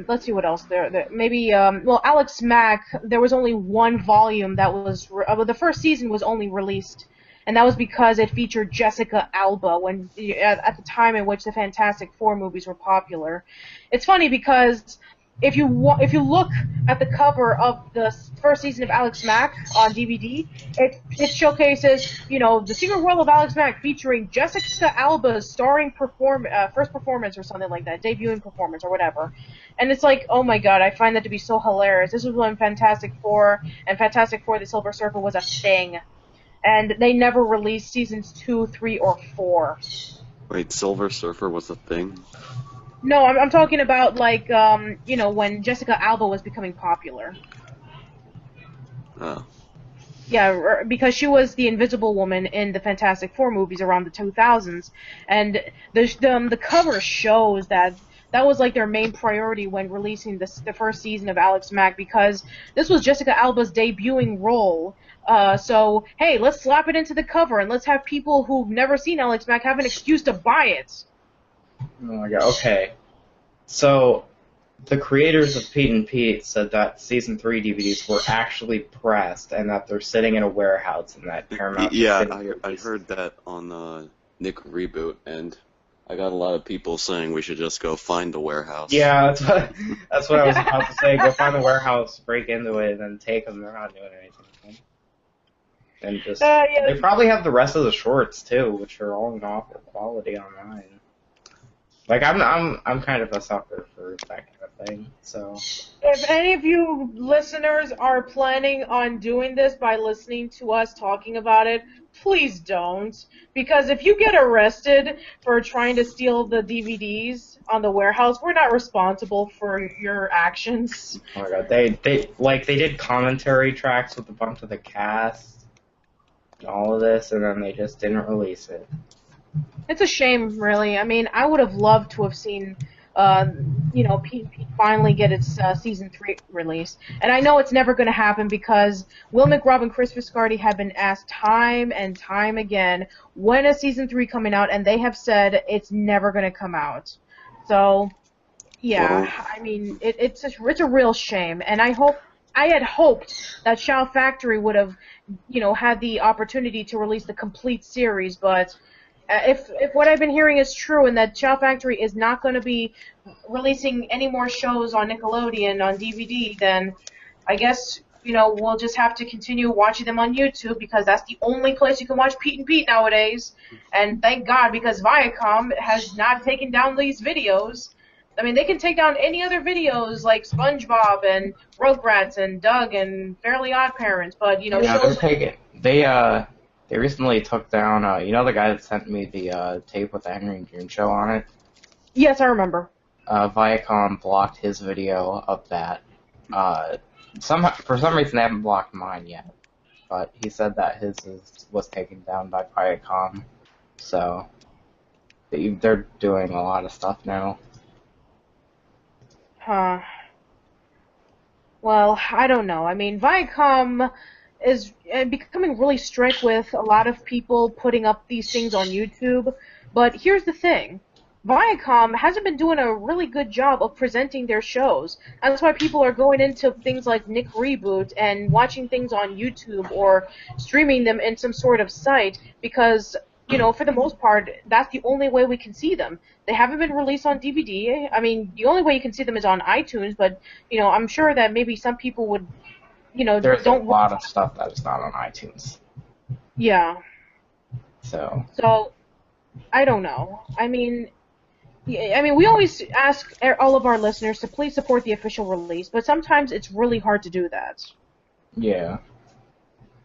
let's see what else maybe, Alex Mack, there was only one volume that was, the first season was only released, and that was because it featured Jessica Alba at the time in which the Fantastic Four movies were popular. It's funny because if you look at the cover of the first season of Alex Mack on DVD, it showcases, the Secret World of Alex Mack featuring Jessica Alba's starring first performance or something like that, debuting performance or whatever. And it's like, oh my god, I find that to be so hilarious. This was when Fantastic Four and Fantastic Four: The Silver Surfer was a thing. And they never released seasons 2, 3, or 4. Wait, Silver Surfer was a thing? No, I'm talking about, when Jessica Alba was becoming popular. Oh. Yeah, because she was the Invisible Woman in the Fantastic Four movies around the 2000s, and the cover shows that was like their main priority when releasing the first season of Alex Mack, because this was Jessica Alba's debuting role. So, hey, let's slap it into the cover, and let's have people who've never seen Alex Mack have an excuse to buy it. Oh my god, okay. So, the creators of Pete and Pete said that Season 3 DVDs were actually pressed and that they're sitting in a warehouse and that Paramount... Yeah, I heard that on Nick Reboot, and I got a lot of people saying we should just go find the warehouse. Yeah, that's what I was about to say. Go find the warehouse, break into it, and then take them. They're not doing anything with them. And just... Yeah. They probably have the rest of the shorts, too, which are all in awful quality online. Like, I'm kind of a sucker for that kind of thing, so... If any of you listeners are planning on doing this by listening to us talking about it, please don't. Because if you get arrested for trying to steal the DVDs on the warehouse, we're not responsible for your actions. Oh my god, they did commentary tracks with a bunch of the cast and all of this, and then they just didn't release it. It's a shame, really. I mean, I would have loved to have seen, Pete finally get its season 3 release. And I know it's never going to happen because Will McRobb and Chris Viscardi have been asked time and time again, when is season 3 coming out? And they have said it's never going to come out. So, yeah, I mean, it's a real shame. And I had hoped that Shout Factory would have, had the opportunity to release the complete series, but... If what I've been hearing is true and that Shout Factory is not going to be releasing any more shows on Nickelodeon on DVD, then I guess we'll just have to continue watching them on YouTube because that's the only place you can watch Pete and Pete nowadays. And thank God, because Viacom has not taken down these videos. I mean, they can take down any other videos like SpongeBob and Rugrats and Doug and Fairly Odd Parents, but Yeah, shows. they recently took down the guy that sent me the tape with the Henry and June show on it. Yes, I remember. Viacom blocked his video of that. For some reason they haven't blocked mine yet, but he said that his was taken down by Viacom, so they're doing a lot of stuff now. Huh. Well, I don't know. I mean, Viacom is becoming really strict with a lot of people putting up these things on YouTube, but here's the thing. Viacom hasn't been doing a really good job of presenting their shows. That's why people are going into things like Nick Reboot and watching things on YouTube or streaming them in some sort of site because, for the most part, that's the only way we can see them. They haven't been released on DVD. I mean, the only way you can see them is on iTunes, but, I'm sure that maybe some people would, There's a lot of stuff that is not on iTunes. Yeah. So, I don't know. I mean, we always ask all of our listeners to please support the official release, but sometimes it's really hard to do that. Yeah.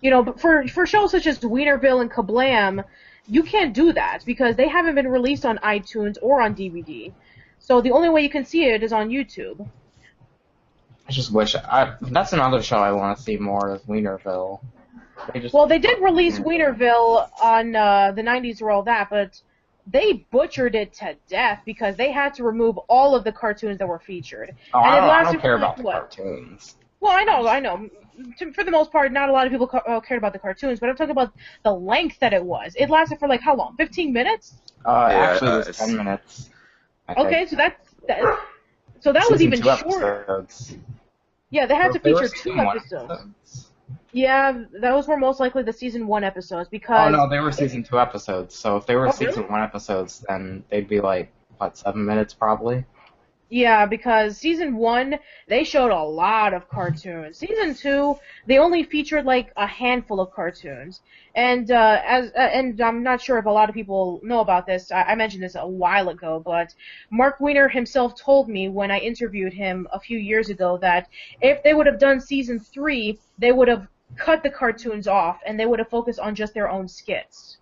But for shows such as Wienerville and Kablam, you can't do that because they haven't been released on iTunes or on DVD. So the only way you can see it is on YouTube. I just wish that's another show I want to see more is Wienerville. They did release Wienerville on the 90s or all that, but they butchered it to death because they had to remove all of the cartoons that were featured. Oh, and I don't care about the cartoons. Well, I know. For the most part, not a lot of people cared about the cartoons, but I'm talking about the length that it was. It lasted for how long? 15 minutes? Actually, it was 10 minutes. Okay, so that was even shorter. Episodes. Yeah, they had to feature 2 episodes. Yeah, those were most likely the season 1 episodes because. Oh no, they were season 2 episodes. So if they were season 1 episodes, then they'd be 7 minutes probably. Yeah, because season 1 they showed a lot of cartoons. Season 2 they only featured a handful of cartoons. And and I'm not sure if a lot of people know about this. I mentioned this a while ago, but Mark Weiner himself told me when I interviewed him a few years ago that if they would have done season 3, they would have cut the cartoons off and they would have focused on just their own skits.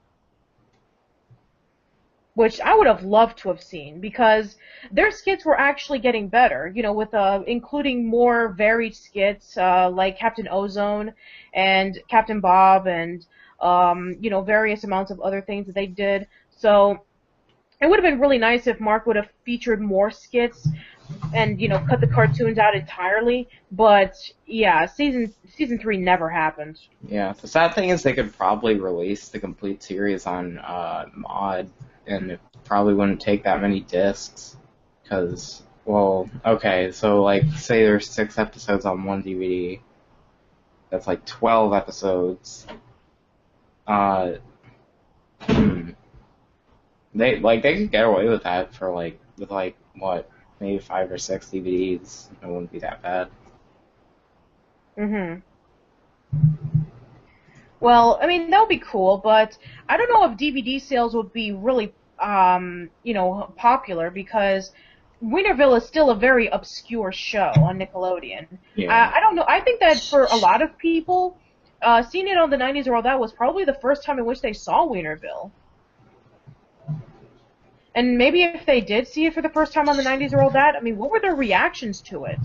Which I would have loved to have seen because their skits were actually getting better, with including more varied skits like Captain Ozone and Captain Bob and various amounts of other things that they did. So it would have been really nice if Mark would have featured more skits and cut the cartoons out entirely. But yeah, season 3 never happened. Yeah, the sad thing is they could probably release the complete series on Mod. And it probably wouldn't take that many discs, because, okay, so, say there's 6 episodes on one DVD, that's 12 episodes, They could get away with that for, maybe 5 or 6 DVDs, it wouldn't be that bad. Mm-hmm. Well, I mean, that would be cool, but I don't know if DVD sales would be really, popular because Wienerville is still a very obscure show on Nickelodeon. Yeah. I don't know. I think that for a lot of people, seeing it on the 90s or all that was probably the first time in which they saw Wienerville. And maybe if they did see it for the first time on the 90s or all that, I mean, what were their reactions to it?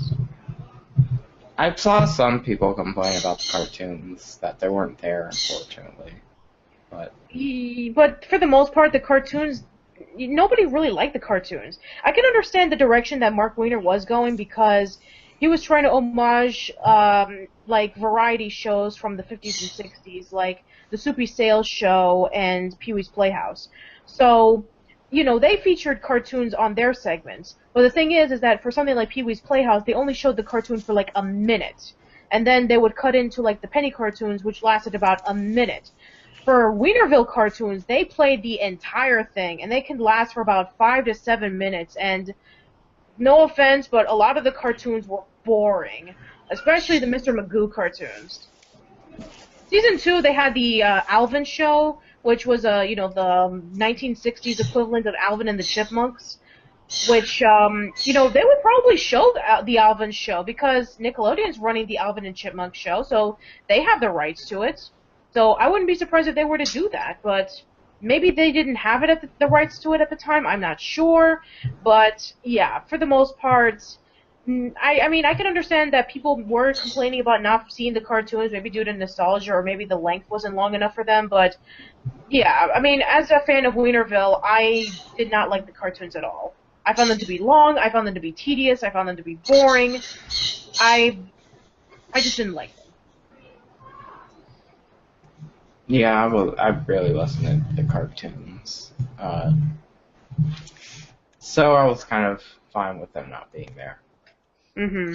I saw some people complain about the cartoons, that they weren't there, unfortunately. But for the most part, the cartoons, nobody really liked the cartoons. I can understand the direction that Mark Weiner was going because he was trying to homage, variety shows from the 50s and 60s, like the Soupy Sales Show and Pee-wee's Playhouse. So, they featured cartoons on their segments. But the thing is that for something like Pee-wee's Playhouse, they only showed the cartoon for a minute. And then they would cut into the penny cartoons, which lasted about a minute. For Wienerville cartoons, they played the entire thing, and they can last for about 5 to 7 minutes. And no offense, but a lot of the cartoons were boring. especially the Mr. Magoo cartoons. Season 2, they had the Alvin show, which was the 1960s equivalent of Alvin and the Chipmunks, which they would probably show the Alvin show because Nickelodeon's running the Alvin and Chipmunk show, so they have the rights to it. So I wouldn't be surprised if they were to do that, but maybe they didn't have it at the rights to it at the time. I'm not sure, but yeah, for the most part, I mean, I can understand that people were complaining about not seeing the cartoons, maybe due to nostalgia or maybe the length wasn't long enough for them, but yeah, I mean, as a fan of Wienerville, I did not like the cartoons at all. I found them to be long, I found them to be tedious, I found them to be boring. I just didn't like them. Yeah, I really listened to the cartoons. So I was kind of fine with them not being there. Mm-hmm.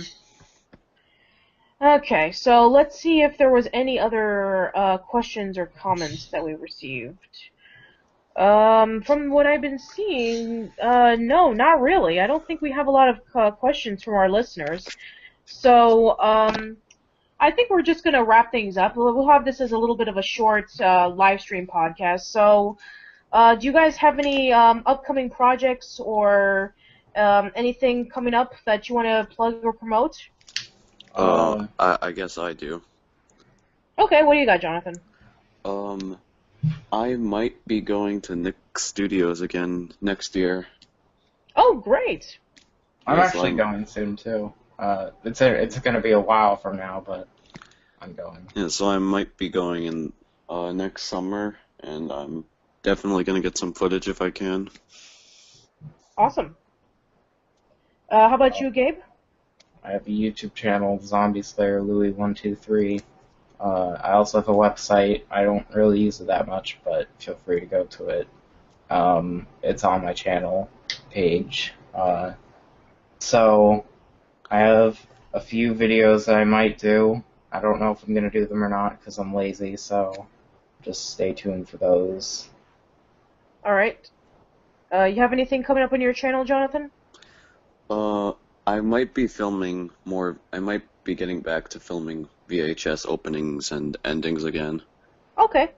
Okay, so let's see if there was any other questions or comments that we received. From what I've been seeing, no, not really. I don't think we have a lot of questions from our listeners. So, I think we're just going to wrap things up. We'll have this as a little bit of a short live stream podcast. So, do you guys have any upcoming projects or anything coming up that you want to plug or promote? I guess I do. Okay, what do you got, Jonathan? I might be going to Nick Studios again next year. Oh, great. I'm actually going soon, too. It's going to be a while from now, but I'm going. Yeah, so I might be going in next summer, and I'm definitely going to get some footage if I can. Awesome. How about you, Gabe? I have a YouTube channel, Zombie Slayer Louie123. I also have a website. I don't really use it that much, but feel free to go to it. It's on my channel page. So I have a few videos that I might do. I don't know if I'm going to do them or not because I'm lazy, so just stay tuned for those. All right. You have anything coming up on your channel, Jonathan? I might be filming more. I might be getting back to filming VHS openings and endings again. Okay.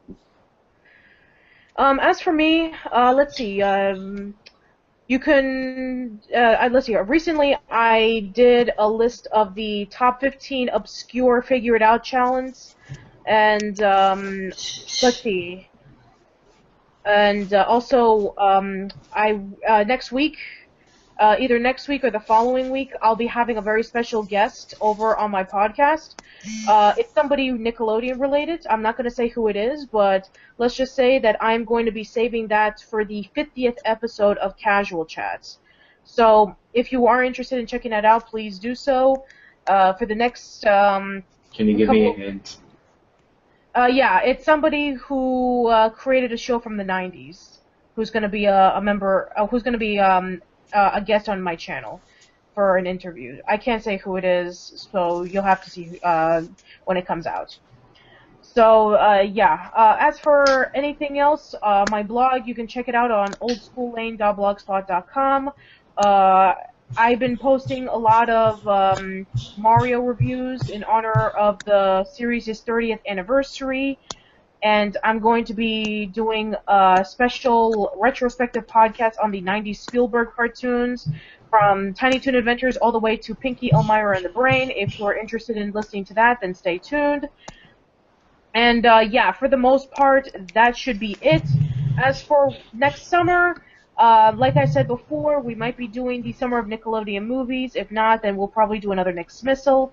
As for me, let's see. You can, let's see. Recently, I did a list of the top 15 obscure Figure It Out challenge, and let's see. And also, next week. Either next week or the following week, I'll be having a very special guest over on my podcast. It's somebody Nickelodeon related. I'm not going to say who it is, but let's just say that I'm going to be saving that for the 50th episode of Casual Chats. So if you are interested in checking that out, please do so. For the next... Can you give me a hint? Yeah, it's somebody who created a show from the 90s, who's going to be a member, who's going to be... a guest on my channel for an interview. I can't say who it is, so you'll have to see when it comes out. So, yeah. As for anything else, my blog, you can check it out on oldschoollane.blogspot.com. I've been posting a lot of Mario reviews in honor of the series' 30th anniversary. And I'm going to be doing a special retrospective podcast on the 90s Spielberg cartoons, from Tiny Toon Adventures all the way to Pinky, Elmira, and the Brain. If you're interested in listening to that, then stay tuned. And yeah, for the most part, that should be it. As for next summer, like I said before, we might be doing the Summer of Nickelodeon movies. If not, then we'll probably do another Nick Smissel.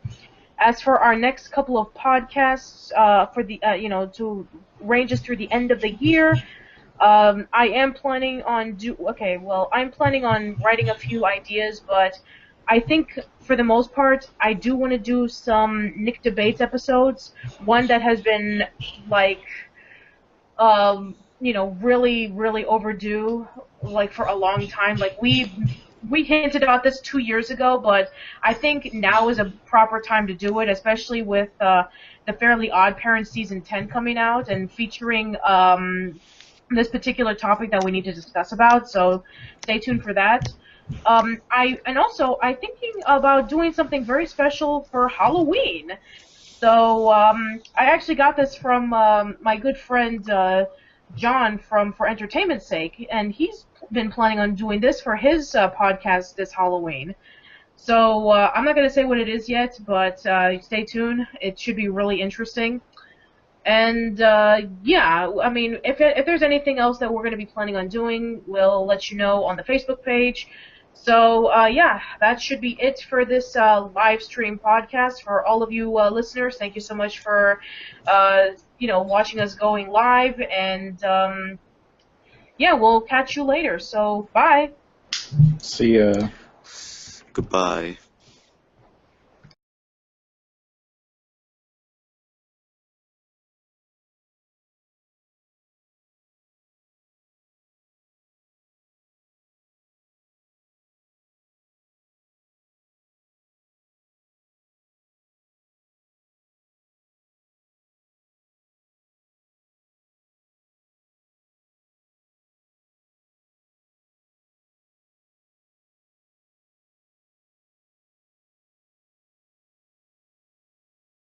As for our next couple of podcasts, for the to range us through the end of the year, I am planning on I'm planning on writing a few ideas, but I think for the most part, I do want to do some Nick Debates episodes. One that has been really, really overdue, for a long time. We hinted about this 2 years ago, but I think now is a proper time to do it, especially with the Fairly Odd Parents Season 10 coming out and featuring this particular topic that we need to discuss about, so stay tuned for that. I'm thinking about doing something very special for Halloween. So I actually got this from my good friend John from For Entertainment's Sake, and he's been planning on doing this for his podcast this Halloween. So I'm not going to say what it is yet, but stay tuned. It should be really interesting. And yeah, I mean, if there's anything else that we're going to be planning on doing, we'll let you know on the Facebook page. So yeah, that should be it for this live stream podcast. For all of you listeners, thank you so much for watching us going live. And yeah, we'll catch you later. So bye. See ya. Goodbye.